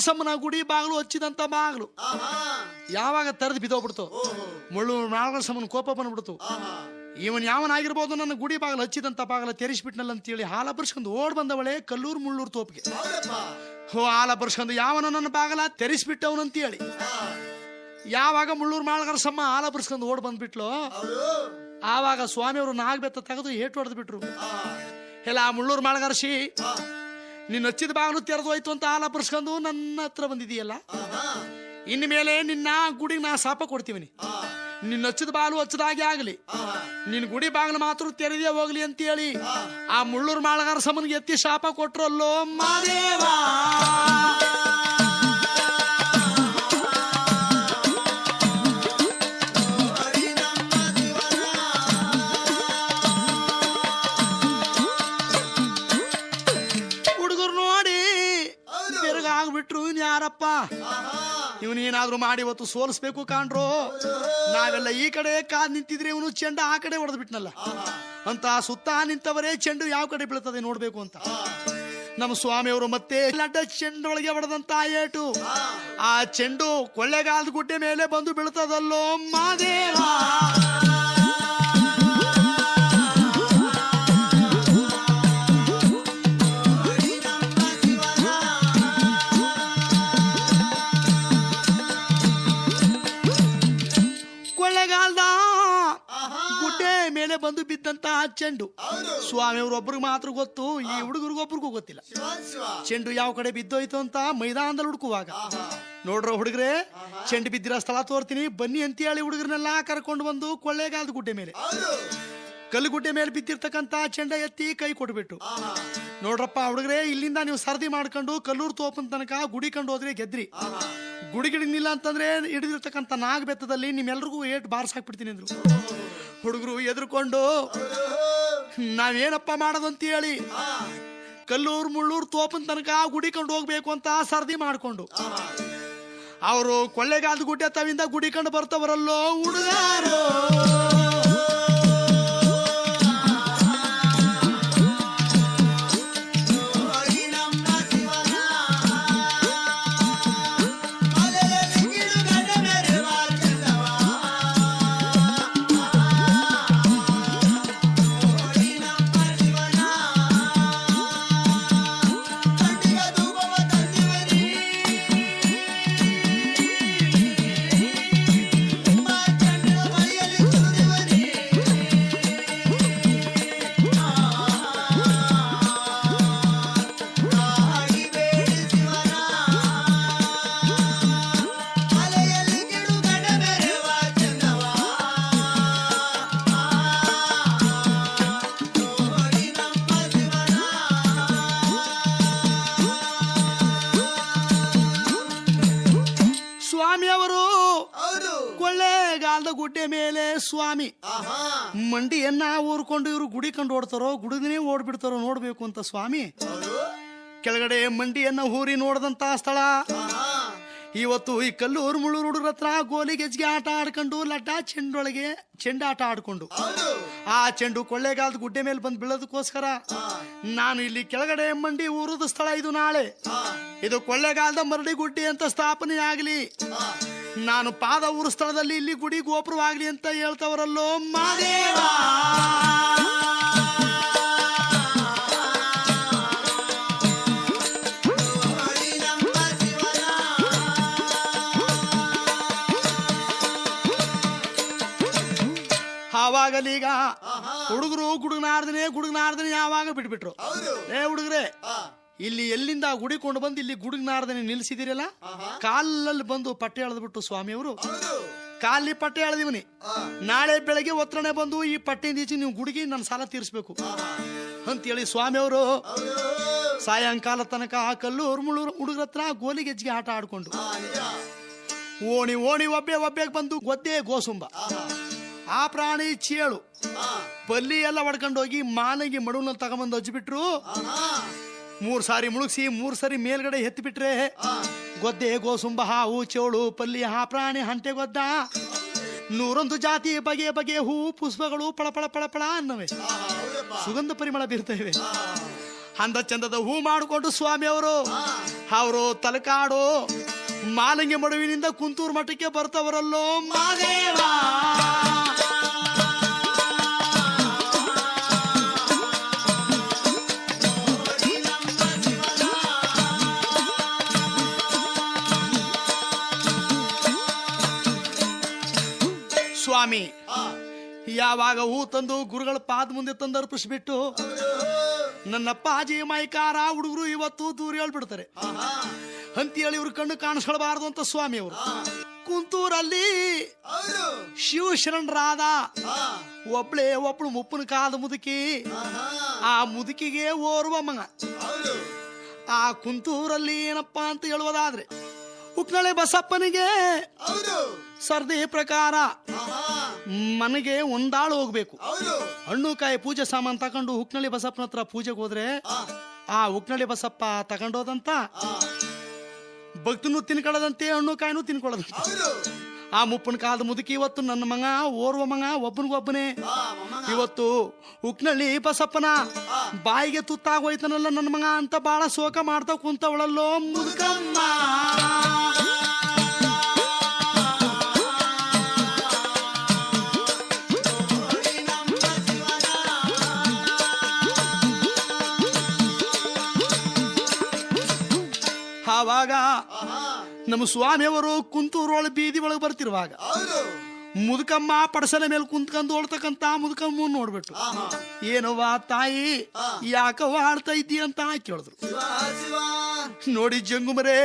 ಮಾಳಗರಸಮ್ಮನ ಗುಡಿ ಬಾಗಿಲು ಹಚ್ಚಿದಂತ ಬಾಗಿಲು ಯಾವಾಗ ತೆರೆದು ಬಿದ್ದೋಗ್ಬಿಡ್ತು. ಮುಳ್ಳೂರು ಮಾಳಗರಸಮ್ಮನ ಕೋಪ ಬಂದ್ಬಿಡ್ತು. ಇವನ್ ಯಾವನಾಗಿರ್ಬೋದು, ನನ್ನ ಗುಡಿ ಬಾಗಿಲು ಹಚ್ಚಿದಂತ ಬಾಗಿಲ ತೆರಿಸ್ಬಿಟ್ನಲ್ಲ ಅಂತೇಳಿ ಹಾಲ ಬರ್ಸ್ಕೊಂಡು ಓಡ್ ಬಂದವಳೆ ಕಲ್ಲೂರು ಮುಳ್ಳೂರು ತೋಪಿಗೆ. ಹಾಲ ಬರ್ಸ್ಕೊಂಡು ಯಾವನ ನನ್ನ ಬಾಗಲ ತೆರಿಸ್ಬಿಟ್ಟವನಂತೇಳಿ ಯಾವಾಗ ಮುಳ್ಳೂರು ಮಾಳಗರಸಮ್ಮ ಹಾಲ ಬರ್ಸ್ಕೊಂಡು ಓಡ್ ಬಂದ್ಬಿಟ್ಲು, ಆವಾಗ ಸ್ವಾಮಿಯವರು ನಾಗಬೆತ್ತ ತೆಗೆದು ಏಟು ಹೊಡೆದು ಬಿಟ್ರು. ಎಲ್ಲ ಮುಳ್ಳೂರು ಮಾಳಗರಸಿ, ನಿನ್ನ ಹಚ್ಚಿದ ಬಾಗಿಲು ತೆರೆದು ಹೋಯ್ತು ಅಂತ ಹಾಲ ಬರ್ಸ್ಕೊಂಡು ನನ್ನ ಹತ್ರ ಬಂದಿದೀಯಲ್ಲ, ಇನ್ನು ಮೇಲೆ ನಿನ್ನ ಗುಡಿಗೆ ನಾ ಶಾಪ ಕೊಡ್ತೀವಿ. ನಿನ್ನ ಹಚ್ಚಿದ ಬಾಗಿಲು ಹಚ್ಚದಾಗೆ ಆಗಲಿ, ನಿನ್ನ ಗುಡಿ ಬಾಗಿಲು ಮಾತ್ರ ತೆರೆದೇ ಹೋಗ್ಲಿ ಅಂತೇಳಿ ಆ ಮುಳ್ಳೂರು ಮಾಳಗರಸಮ್ಮನಿಗೆ ಎತ್ತಿ ಶಾಪ ಕೊಟ್ರಲ್ಲೋ ಮಾದೇವ. ಹುಡುಗರು ನೋಡಿ ಬೆರಗಾಗ್ಬಿಟ್ರು, ಇನ್ ಯಾರಪ್ಪ ಇವನೇನಾದ್ರೂ ಮಾಡಿ ಇವತ್ತು ಸೋಲಿಸ್ಬೇಕು ಕಾಣ್ರು. ನಾವೆಲ್ಲ ಈ ಕಡೆ ಕಾದ್ ನಿಂತಿದ್ರೆ ಇವನು ಚೆಂಡ ಆ ಕಡೆ ಹೊಡೆದ್ ಬಿಟ್ನಲ್ಲ ಅಂತ ಸುತ್ತ ನಿಂತವರೇ ಚೆಂಡು ಯಾವ ಕಡೆ ಬೀಳ್ತದೆ ನೋಡ್ಬೇಕು ಅಂತ ನಮ್ಮ ಸ್ವಾಮಿಯವರು ಮತ್ತೆ ಲಡ್ಡ ಚೆಂಡೊಳಗೆ ಹೊಡೆದಂತ ಏಟು ಆ ಚೆಂಡು ಕೊಳ್ಳೆಗಾಲದ ಗುಡ್ಡೆ ಮೇಲೆ ಬಂದು ಬೀಳ್ತದಲ್ಲೋ ಮಾದೇವ. ಗುಡ್ಡೆ ಮೇಲೆ ಬಂದು ಬಿದ್ದಂತ ಚೆಂಡು ಸ್ವಾಮಿಯವ್ರೊಬ್ರಿಗೆ ಮಾತ್ರ ಗೊತ್ತು, ಈ ಹುಡುಗರಿಗೊಬ್ರಿಗೂ ಗೊತ್ತಿಲ್ಲ. ಚೆಂಡು ಯಾವ ಕಡೆ ಬಿದ್ದೋಯ್ತು ಅಂತ ಮೈದಾನದಲ್ಲಿ ಹುಡುಕುವಾಗ ನೋಡ್ರ ಹುಡುಗರೇ, ಚೆಂಡು ಬಿದ್ದಿರೋ ಸ್ಥಳ ತೋರ್ತೀನಿ ಬನ್ನಿ ಅಂತ ಹೇಳಿ ಹುಡುಗರನ್ನೆಲ್ಲ ಕರ್ಕೊಂಡು ಬಂದು ಕೊಳ್ಳೇಗಾಲದ ಗುಡ್ಡೆ ಮೇಲೆ ಕಲ್ಲುಗುಡ್ಡೆ ಮೇಲೆ ಬಿದ್ದಿರ್ತಕ್ಕಂತ ಚೆಂಡ ಎತ್ತಿ ಕೈ ಕೊಟ್ಬಿಟ್ಟು, ನೋಡ್ರಪ್ಪ ಹುಡುಗರೇ, ಇಲ್ಲಿಂದ ನೀವು ಸರದಿ ಮಾಡ್ಕೊಂಡು ಕಲ್ಲೂರು ತೋಪನ್ ತನಕ ಗುಡಿ ಕಂಡು ಹೋದ್ರೆ ಗೆದ್ರಿ, ಗುಡಿ ಗಿಡಿನಿಲ್ಲ ಅಂತಂದ್ರೆ ಹಿಡಿದಿರ್ತಕ್ಕಂಥ ನಾಗಬೆತ್ತದಲ್ಲಿ ನಿಮ್ಮೆಲ್ರಿಗೂ ಏಟ್ ಬಾರ್ಸಾಕ್ಬಿಡ್ತೀನಿ ಅಂದ್ರು. ಹುಡುಗರು ಎದುರ್ಕೊಂಡು ನಾವೇನಪ್ಪ ಮಾಡೋದಂತ ಹೇಳಿ ಕಲ್ಲೂರು ಮುಳ್ಳೂರು ತೋಪನ್ ತನಕ ಗುಡಿ ಕಂಡು ಹೋಗ್ಬೇಕು ಅಂತ ಸರದಿ ಮಾಡ್ಕೊಂಡು ಅವರು ಕೊಳ್ಳೇಗಾಲದ ಗುಡ್ಡೆ ತವಿಂದ ಗುಡಿ ಕಂಡು ಬರ್ತವರಲ್ಲೋ ಹುಡುಗಾರು. ಸ್ವಾಮಿಯವರು ಕೊಳ್ಳೇಗಾಲದ ಗುಡ್ಡೆ ಮೇಲೆ ಸ್ವಾಮಿ ಮಂಡಿಯನ್ನ ಊರ್ಕೊಂಡು ಇವರು ಗುಡಿ ಕಂಡು ಓಡ್ತಾರೋ ಗುಡಿನೇ ಓಡ್ಬಿಡ್ತಾರೋ ನೋಡ್ಬೇಕು ಅಂತ ಸ್ವಾಮಿ ಕೆಳಗಡೆ ಮಂಡಿಯನ್ನ ಊರಿ ನೋಡದಂತ ಸ್ಥಳ. ಇವತ್ತು ಈ ಕಲ್ಲೂರು ಮುಳ್ಳೂರು ಹುಡುಗರ ಹತ್ರ ಗೋಲಿ ಗೆಜ್ಗೆ ಆಟ ಆಡ್ಕೊಂಡು ಲಡ್ಡ ಚೆಂಡೊಳಗೆ ಚೆಂಡಾಟ ಆಡ್ಕೊಂಡು ಆ ಚೆಂಡು ಕೊಳ್ಳೇಗಾಲದ ಗುಡ್ಡೆ ಮೇಲೆ ಬಂದು ಬೀಳೋದಕ್ಕೋಸ್ಕರ ನಾನು ಇಲ್ಲಿ ಕೆಳಗಡೆ ಮಂಡಿ ಊರದ ಸ್ಥಳ ಇದು. ನಾಳೆ ಇದು ಕೊಳ್ಳೇಗಾಲದ ಮರಡಿ ಗುಡ್ಡೆ ಅಂತ ಸ್ಥಾಪನೆ ಆಗ್ಲಿ, ನಾನು ಪಾದ ಊರು ಸ್ಥಳದಲ್ಲಿ ಇಲ್ಲಿ ಗುಡಿ ಗೋಪುರವಾಗ್ಲಿ ಅಂತ ಹೇಳ್ತವರಲ್ಲೋ ಮಾದೇವ. ಆವಾಗಲೀಗ ಹುಡುಗರು ಗುಡುಗನಾರ್ದನೆ ಯಾವಾಗ ಬಿಟ್ಬಿಟ್ರು. ಹುಡುಗರೇ, ಇಲ್ಲಿ ಎಲ್ಲಿಂದ ಗುಡಿಕೊಂಡು ಬಂದು ಇಲ್ಲಿ ಗುಡುಗನಾರ್ದನೆ ನಿಲ್ಸಿದಿರಲ್ಲ, ಕಾಲಲ್ಲಿ ಬಂದು ಪಟ್ಟೆ ಎಳೆದ್ಬಿಟ್ಟು ಸ್ವಾಮಿಯವರು ಕಾಲಿ ಪಟ್ಟೆ ಎಳೆದಿವನಿ, ನಾಳೆ ಬೆಳಗ್ಗೆ ಒತ್ತರಣೆ ಬಂದು ಈ ಪಟ್ಟೆಯಿಂದ ಈಚೆ ನೀವು ಗುಡಿಗೆ ನನ್ನ ಸಾಲ ತೀರಿಸ್ಬೇಕು ಅಂತೇಳಿ ಸ್ವಾಮಿಯವರು ಸಾಯಂಕಾಲ ತನಕ ಕಲ್ಲೂರು ಮುಳ್ಳೂರು ಹುಡುಗರ ಹತ್ರ ಗೋಲಿ ಗೆಜ್ಜಿಗೆ ಆಟ ಆಡ್ಕೊಂಡು ಓಣಿ ಒಬ್ಬೆಗೆ ಬಂದು ಗೊದ್ದೆ ಗೋಸುಂಬ ಆ ಪ್ರಾಣಿ ಚೇಳು ಪಲ್ಲಿ ಎಲ್ಲ ಹೊಡ್ಕೊಂಡು ಹೋಗಿ ಮಾನಗಿ ಮಡುವಲ್ಲಿ ತಗೊಂಬಂದು ಹಚ್ಚಿಬಿಟ್ರು. 3 ಸಾರಿ ಮುಳುಗಿಸಿ 3 ಸರಿ ಮೇಲ್ಗಡೆ ಎತ್ತಿ ಬಿಟ್ರೆ ಗೊದ್ದೆ ಗೋಸುಂಬ ಹಾವು ಚೇಳು ಪಲ್ಲಿ ಆ ಪ್ರಾಣಿ ಹಂಟೆ ಗೊದ್ದ 101 ಜಾತಿ ಬಗೆ ಹೂ ಪುಷ್ಪಗಳು ಪಳ ಅನ್ನವೆ, ಸುಗಂಧ ಪರಿಮಳ ಬೀರ್ತವೆ. ಅಂದ ಚಂದದ ಹೂ ಮಾಡಿಕೊಂಡು ಸ್ವಾಮಿಯವರು ಅವರು ತಲಕಾಡು ಮಾಲಿಂಗಿ ಮಡುವಿನಿಂದ ಕುಂತೂರು ಮಠಕ್ಕೆ ಬರ್ತವರಲ್ಲೋ ಮಾದೇವ. ಸ್ವಾಮಿ ಯಾವಾಗ ಹೂ ತಂದು ಗುರುಗಳ ಪಾದ ಮುಂದೆ ತಂದು ಅರ್ಪಿಸ್ಬಿಟ್ಟು ನನ್ನಪ್ಪ ಅಜಿ ಮೈಕಾರ ಹುಡುಗರು ಇವತ್ತು ದೂರ ಹೇಳ್ಬಿಡ್ತಾರೆ ಅಂತ ಹೇಳಿ ಇವ್ರ ಕಣ್ಣು ಕಾಣಿಸ್ಕೊಳ್ಬಾರ್ದು ಅಂತ ಸ್ವಾಮಿ ಅವರು ಕುಂತೂರಲ್ಲಿ ಶಿವಶರಣರಾದ ಒಬ್ಳು ಮುಪ್ಪನ ಕಾದ ಮುದುಕಿ, ಆ ಮುದುಕಿಗೆ ಓರ್ವ ಮಗ. ಆ ಕುಂತೂರಲ್ಲಿ ಏನಪ್ಪಾ ಅಂತ ಹೇಳುವುದಾದ್ರೆ ಉಕ್ನಳೆ ಬಸಪ್ಪನಿಗೆ ಸರ್ದಿ ಪ್ರಕಾರ ಮನೆಗೆ ಒಂದಾಳು ಹೋಗ್ಬೇಕು. ಹಣ್ಣು ಕಾಯಿ ಪೂಜೆ ಸಾಮಾನು ತಕೊಂಡು ಉಕ್ನಳ್ಳಿ ಬಸಪ್ಪನ ಹತ್ರ ಪೂಜೆಗೆ ಹೋದ್ರೆ ಆ ಉಕ್ನಳ್ಳಿ ಬಸಪ್ಪ ತಗೊಂಡೋದಂತ ಭಕ್ತನು ತಿನ್ಕೊಳ್ಳದಂತೆ, ಹಣ್ಣು ಕಾಯಿನೂ ತಿನ್ಕೊಳ್ಳದಂತೆ. ಆ ಮುಪ್ಪನ ಕಾಲದ ಮುದುಕಿ ಇವತ್ತು ನನ್ನ ಮಗ ಓರ್ವ ಮಗ ಒಬ್ಬನಿಗೊಬ್ಬನೇ ಇವತ್ತು ಉಕ್ನಳ್ಳಿ ಬಸಪ್ಪನ ಬಾಯಿಗೆ ತುತ್ತಾಗೋಯ್ತನಲ್ಲ ನನ್ನ ಮಗ ಅಂತ ಬಾಳ ಶೋಕ ಮಾಡ್ತಾ ಕುಂತವಳಲ್ಲೋ ಮುದುಕಮ್ಮ. ಆವಾಗ ನಮ್ಮ ಸ್ವಾಮಿಯವರು ಕುಂತೂರೊಳಗೆ ಬೀದಿ ಒಳಗೆ ಬರ್ತಿರುವಾಗ ಮುದುಕಮ್ಮ ಪಡಸಲ ಮೇಲೆ ಕುಂತ್ಕೊಂಡು ಓಡ್ತಕ್ಕಂತ ಮುದುಕಮ್ಮ ನೋಡ್ಬಿಟ್ಟು ಏನವ್ವ ತಾಯಿ ಯಾಕವ್ವ ಆಡ್ತಾ ಇದ್ದೀಯ ಅಂತ ಕೇಳಿದ್ರು. ನೋಡಿ ಜಂಗುಮರೇ,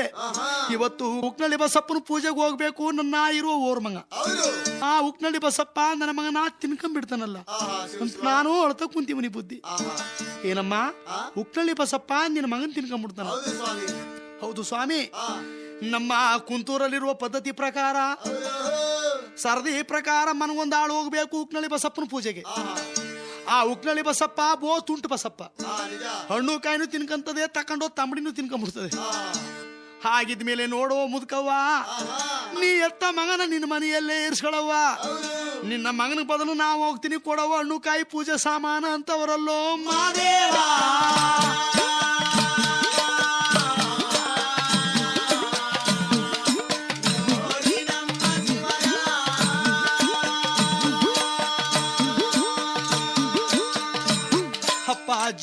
ಇವತ್ತು ಉಕ್ನಳ್ಳಿ ಬಸಪ್ಪನ ಪೂಜೆಗೆ ಹೋಗ್ಬೇಕು, ನನ್ನ ಇರುವ ಓರ್ ಮಗ ಆ ಉಕ್ನಳ್ಳಿ ಬಸಪ್ಪ ನನ್ನ ಮಗನ ತಿನ್ಕೊಂಡ್ಬಿಡ್ತಾನಲ್ಲ ಅಂತ ನಾನು ಅಳ್ತಾ ಕುಂತೀವನಿ ಬುದ್ಧಿ. ಏನಮ್ಮ ಉಕ್ನಳ್ಳಿ ಬಸಪ್ಪ ನಿನ್ನ ಮಗನ್ ತಿನ್ಕೊಂಡ್ಬಿಡ್ತಾನ? ಹೌದು ಸ್ವಾಮಿ, ನಮ್ಮ ಕುಂತೂರಲ್ಲಿರುವ ಪದ್ಧತಿ ಪ್ರಕಾರ ಸರದಿ ಪ್ರಕಾರ ಮನಗೊಂದು ಆಳು ಹೋಗ್ಬೇಕು ಉಕ್ನಳ್ಳಿ ಬಸಪ್ಪನ ಪೂಜೆಗೆ. ಆ ಉಕ್ನಳ್ಳಿ ಬಸಪ್ಪ ಬೋ ತುಂಟು ಬಸಪ್ಪ, ಹಣ್ಣು ಕಾಯಿನೂ ತಿನ್ಕಂತದೆ, ತಕೊಂಡೋ ತಂಬಡಿನೂ ತಿನ್ಕೊಂಡ್ಬಿಡ್ತದೆ. ಹಾಗಿದ್ಮೇಲೆ ನೋಡೋ ಮುದುಕವ್ವ, ನೀ ಎತ್ತ ಮಗನ ನಿನ್ನ ಮನೆಯಲ್ಲೇ ಇರ್ಸ್ಕೊಳವ್ವ, ನಿನ್ನ ಮಗನ ಬದಲು ನಾವು ಹೋಗ್ತೀನಿ ಕೊಡವ್ವ ಹಣ್ಣು ಕಾಯಿ ಪೂಜೆ ಸಾಮಾನ ಅಂತವರಲ್ಲೋ ಮಾದೇವ.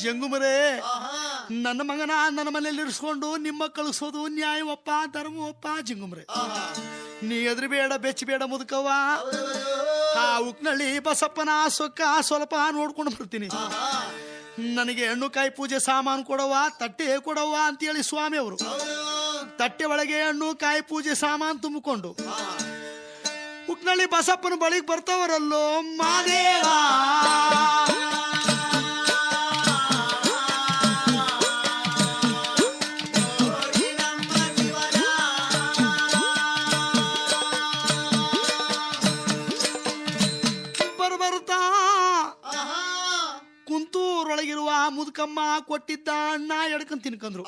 ಜಂಗುಮರೇ, ನನ್ನ ಮಗನ ನನ್ನ ಮನೆಯಲ್ಲಿ ಇರಿಸ್ಕೊಂಡು ನಿಮ್ಮ ಕಳಿಸೋದು ನ್ಯಾಯವಪ್ಪ, ಧರ್ಮವಪ್ಪ. ಜಂಗುಮರೇ, ನೀ ಎದುರು ಬೇಡ, ಬೆಚ್ಚಬೇಡ ಮುದುಕವ್ವ. ಆ ಉಕ್ನಳ್ಳಿ ಬಸಪ್ಪನ ಸೊಕ್ಕ ಸ್ವಲ್ಪ ನೋಡ್ಕೊಂಡು ಬರ್ತೀನಿ. ನನಗೆ ಹಣ್ಣು ಕಾಯಿ ಪೂಜೆ ಸಾಮಾನು ಕೊಡವ, ತಟ್ಟೆ ಕೊಡವ ಅಂತೇಳಿ ಸ್ವಾಮಿ ಅವರು ತಟ್ಟೆ ಒಳಗೆ ಹಣ್ಣು ಕಾಯಿ ಪೂಜೆ ಸಾಮಾನು ತುಂಬಿಕೊಂಡು ಉಕ್ನಳ್ಳಿ ಬಸಪ್ಪನ ಬಳಿಗೆ ಬರ್ತವರಲ್ಲೋ ಮಾದೇವ. ಕುಂತೂರೊಳಗಿರುವ ಮುದುಕಮ್ಮ ಕೊಟ್ಟಿದ್ದ ಅಣ್ಣ ಎಡ್ಕೊಂಡ್ ತಿನ್ಕಂದ್ರು,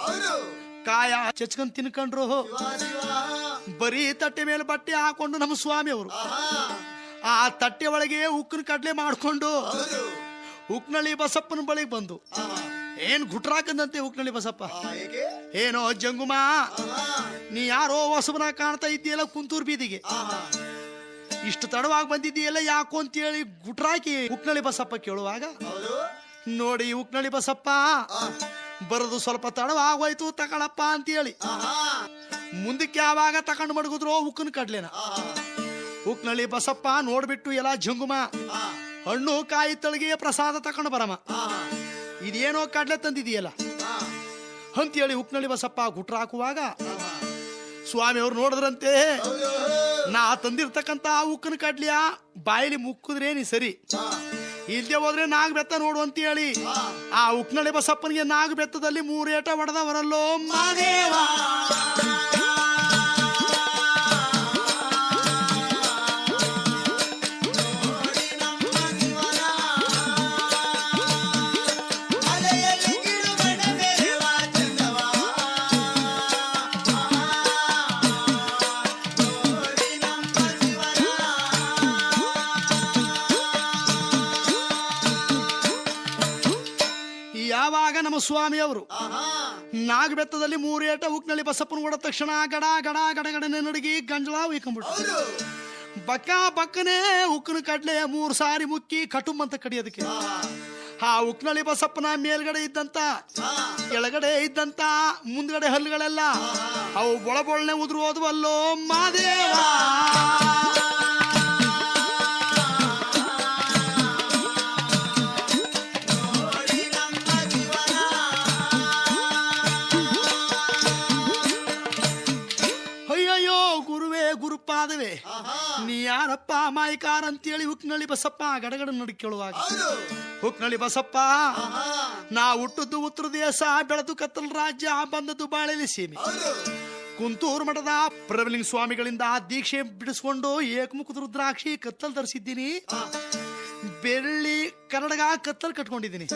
ಕಾಯ ಚಚ್ಕೊಂಡ್ ತಿನ್ಕೊಂಡ್ರು. ಬರೀ ತಟ್ಟೆ ಮೇಲೆ ಬಟ್ಟೆ ಹಾಕೊಂಡು ನಮ್ಮ ಸ್ವಾಮಿ ಅವರು ಆ ತಟ್ಟೆ ಒಳಗೆ ಉಕ್ಕಿನ ಕಡ್ಲೆ ಮಾಡ್ಕೊಂಡು ಉಕ್ನಳ್ಳಿ ಬಸಪ್ಪನ ಬಳಿಗೆ ಬಂದು ಏನ್ ಗುಟ್ರಾಕಂದಂತೆ ಉಕ್ನಳ್ಳಿ ಬಸಪ್ಪ, ಏನೋ ಜಂಗುಮ ನೀ ಯಾರೋ ಹೊಸಬನ ಕಾಣ್ತಾ ಇದ್ದೀಯಲ್ಲ ಕುಂತೂರು ಬೀದಿಗೆ, ಇಷ್ಟು ತಡವಾಗಿ ಬಂದಿದ್ದೀಯಲ್ಲ ಯಾಕೋ ಅಂತೇಳಿ ಗುಟ್ರಾಕಿ ಉಕ್ನಳ್ಳಿ ಬಸಪ್ಪ ಕೇಳುವಾಗ, ನೋಡಿ ಉಕ್ನಳ್ಳಿ ಬಸಪ್ಪ ಬರೋದು ಸ್ವಲ್ಪ ತಡವಾಗೋಯ್ತು ತಗೊಳಪ್ಪ ಅಂತೇಳಿ ಮುಂದಕ್ಕೆ ಯಾವಾಗ ತಗೊಂಡು ಮಡಗಿದ್ರು ಉಕ್ಕಿನ ಕಡ್ಲೆನ. ಉಕ್ನಳ್ಳಿ ಬಸಪ್ಪ ನೋಡ್ಬಿಟ್ಟು ಎಲ್ಲ ಜಂಗುಮ ಹಣ್ಣು ಕಾಯಿ ತಳಗಿಯ ಪ್ರಸಾದ ತಕೊಂಡು ಬರಮ್ಮ, ಇದೇನೋ ಕಡ್ಲೆ ತಂದಿದೀಯಲ್ಲ ಅಂತೇಳಿ ಉಕ್ನಳ್ಳಿ ಬಸಪ್ಪ ಗುಟ್ರಾಕುವಾಗ ಸ್ವಾಮಿ ಅವ್ರು ನೋಡಿದ್ರಂತೆ, ನಾ ತಂದಿರ್ತಕ್ಕಂತ ಉಕ್ಕಿನ ಕಡ್ಲಿಯ ಬಾಯಿಲಿ ಮುಕ್ಕಿದ್ರೆ ನೀ ಸರಿ, ಇಲ್ದೆ ಹೋದ್ರೆ ನಾಗ್ ಬೆತ್ತ ನೋಡು ಅಂತ ಹೇಳಿ ಆ ಉಕ್ನಳ್ಳಿ ಬಸಪ್ಪನಿಗೆ ನಾಗ್ ಬೆತ್ತದಲ್ಲಿ 3 ಏಟ ಹೊಡೆದವರಲ್ಲೋ ಮಾದೇವ. ಯಾವಾಗ ನಮ್ಮ ಸ್ವಾಮಿ ಅವರು ನಾಗಬೆತ್ತದಲ್ಲಿ 3 ಏಟ ಉಕ್ನಳ್ಳಿ ಬಸಪ್ಪನ ಕೂಡ ತಕ್ಷಣ ಗಡ ಗಡ ಗಡಗಡನೆ ನಡಗಿ ಗಂಜಲ ಉಯ್ಕೊಂಡ್ಬಿಟ್ಟು ಬಕ್ಕನೆ ಉಕ್ಕನ ಕಡ್ಲೆ 3 ಸಾರಿ ಮುಕ್ಕಿ ಕಟುಂಬ ಅಂತ ಕಡಿಯೋದಕ್ಕೆ ಆ ಉಕ್ನಳ್ಳಿ ಬಸಪ್ಪನ ಮೇಲ್ಗಡೆ ಇದ್ದಂತ ಕೆಳಗಡೆ ಇದ್ದಂತ ಮುಂದ್ಗಡೆ ಹಲ್ಲುಗಳೆಲ್ಲ ಅವು ಬೊಳಬೊಳನೆ ಉದುರು ಹೋದ್ವಲ್ಲೋ ಮಾದೇವ. ಗುರುಪಾದವೇ ನೀ ಯಾರಪ್ಪ ಮಾಯಿಕಾರ ಅಂತೇಳಿ ಹುಕ್ನಳ್ಳಿ ಬಸಪ್ಪ ಗಡಗಡ ನಡಿ ಕೇಳುವಾಗ ಹುಕ್ನಳ್ಳಿ ಬಸಪ್ಪ ನಾ ಹುಟ್ಟದ್ದು ಉತ್ತರ ದೇಶ ಬೆಳೆದು ಕತ್ತಲ ರಾಜ್ಯ ಬಂದದ್ದು ಬಾಳೆಲಿ ಸೀಮೆ ಕುಂತೂರು ಮಠದ ಪ್ರಭಲಿಂಗ ಸ್ವಾಮಿಗಳಿಂದ ದೀಕ್ಷೆ ಬಿಡಿಸ್ಕೊಂಡು ಏಕಮುಖದ ರುದ್ರಾಕ್ಷಿ ಕತ್ತಲ್ ಧರಿಸಿದ್ದೀನಿ. ಬೆಳ್ಳಿ ಕನ್ನಡಗ ಕತ್ತಲ್ ಕಟ್ಕೊಂಡಿದ್ದೀನಿ.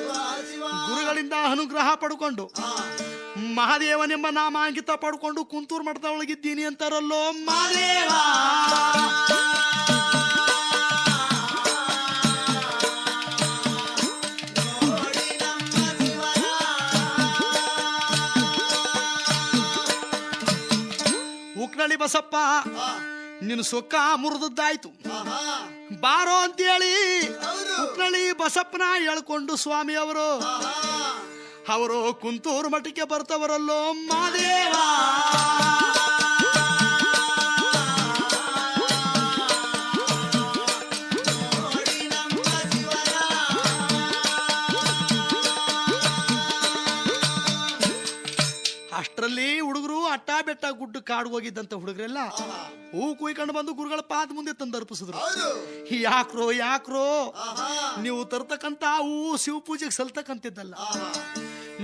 ಗುರುಗಳಿಂದ ಅನುಗ್ರಹ ಪಡ್ಕೊಂಡು ಮಹಾದೇವನೆಂಬ ನಾಮಾಂಕಿತ ಪಡ್ಕೊಂಡು ಕುಂತೂರು ಮಠದ ಒಳಗಿದ್ದೀನಿ ಅಂತಾರಲ್ಲೋ ಮಹಾದೇವ. ಉಕ್ನಳ್ಳಿ ಬಸಪ್ಪ ನಿನ್ನ ಸೊಕ್ಕ ಮುರಿದದ್ದಾಯ್ತು ಬಾರೋ ಅಂತೇಳಿ ಉಕ್ನಳ್ಳಿ ಬಸಪ್ಪನ ಹೇಳ್ಕೊಂಡು ಸ್ವಾಮಿ ಅವರು ಕುಂತೂರು ಮಠಕ್ಕೆ ಬರ್ತವರಲ್ಲೋ ಮಾದೇವ. ಅಷ್ಟರಲ್ಲಿ ಹುಡುಗರು ಅಟ್ಟ ಬೆಟ್ಟ ಗುಡ್ಡ ಕಾಡು ಹೋಗಿದ್ದಂತ ಹುಡುಗರೆಲ್ಲ ಹೂ ಕುಯ್ಕೊಂಡು ಬಂದು ಗುರುಗಳ ಪಾದ ಮುಂದೆ ತಂದು ಅರ್ಪಿಸಿದ್ರು. ಯಾಕ್ರೋ ನೀವು ತರ್ತಕ್ಕಂತ ಹೂ ಶಿವ ಪೂಜೆಗೆ ಸಲ್ತಕ್ಕಂತಿದ್ದಲ್ಲ,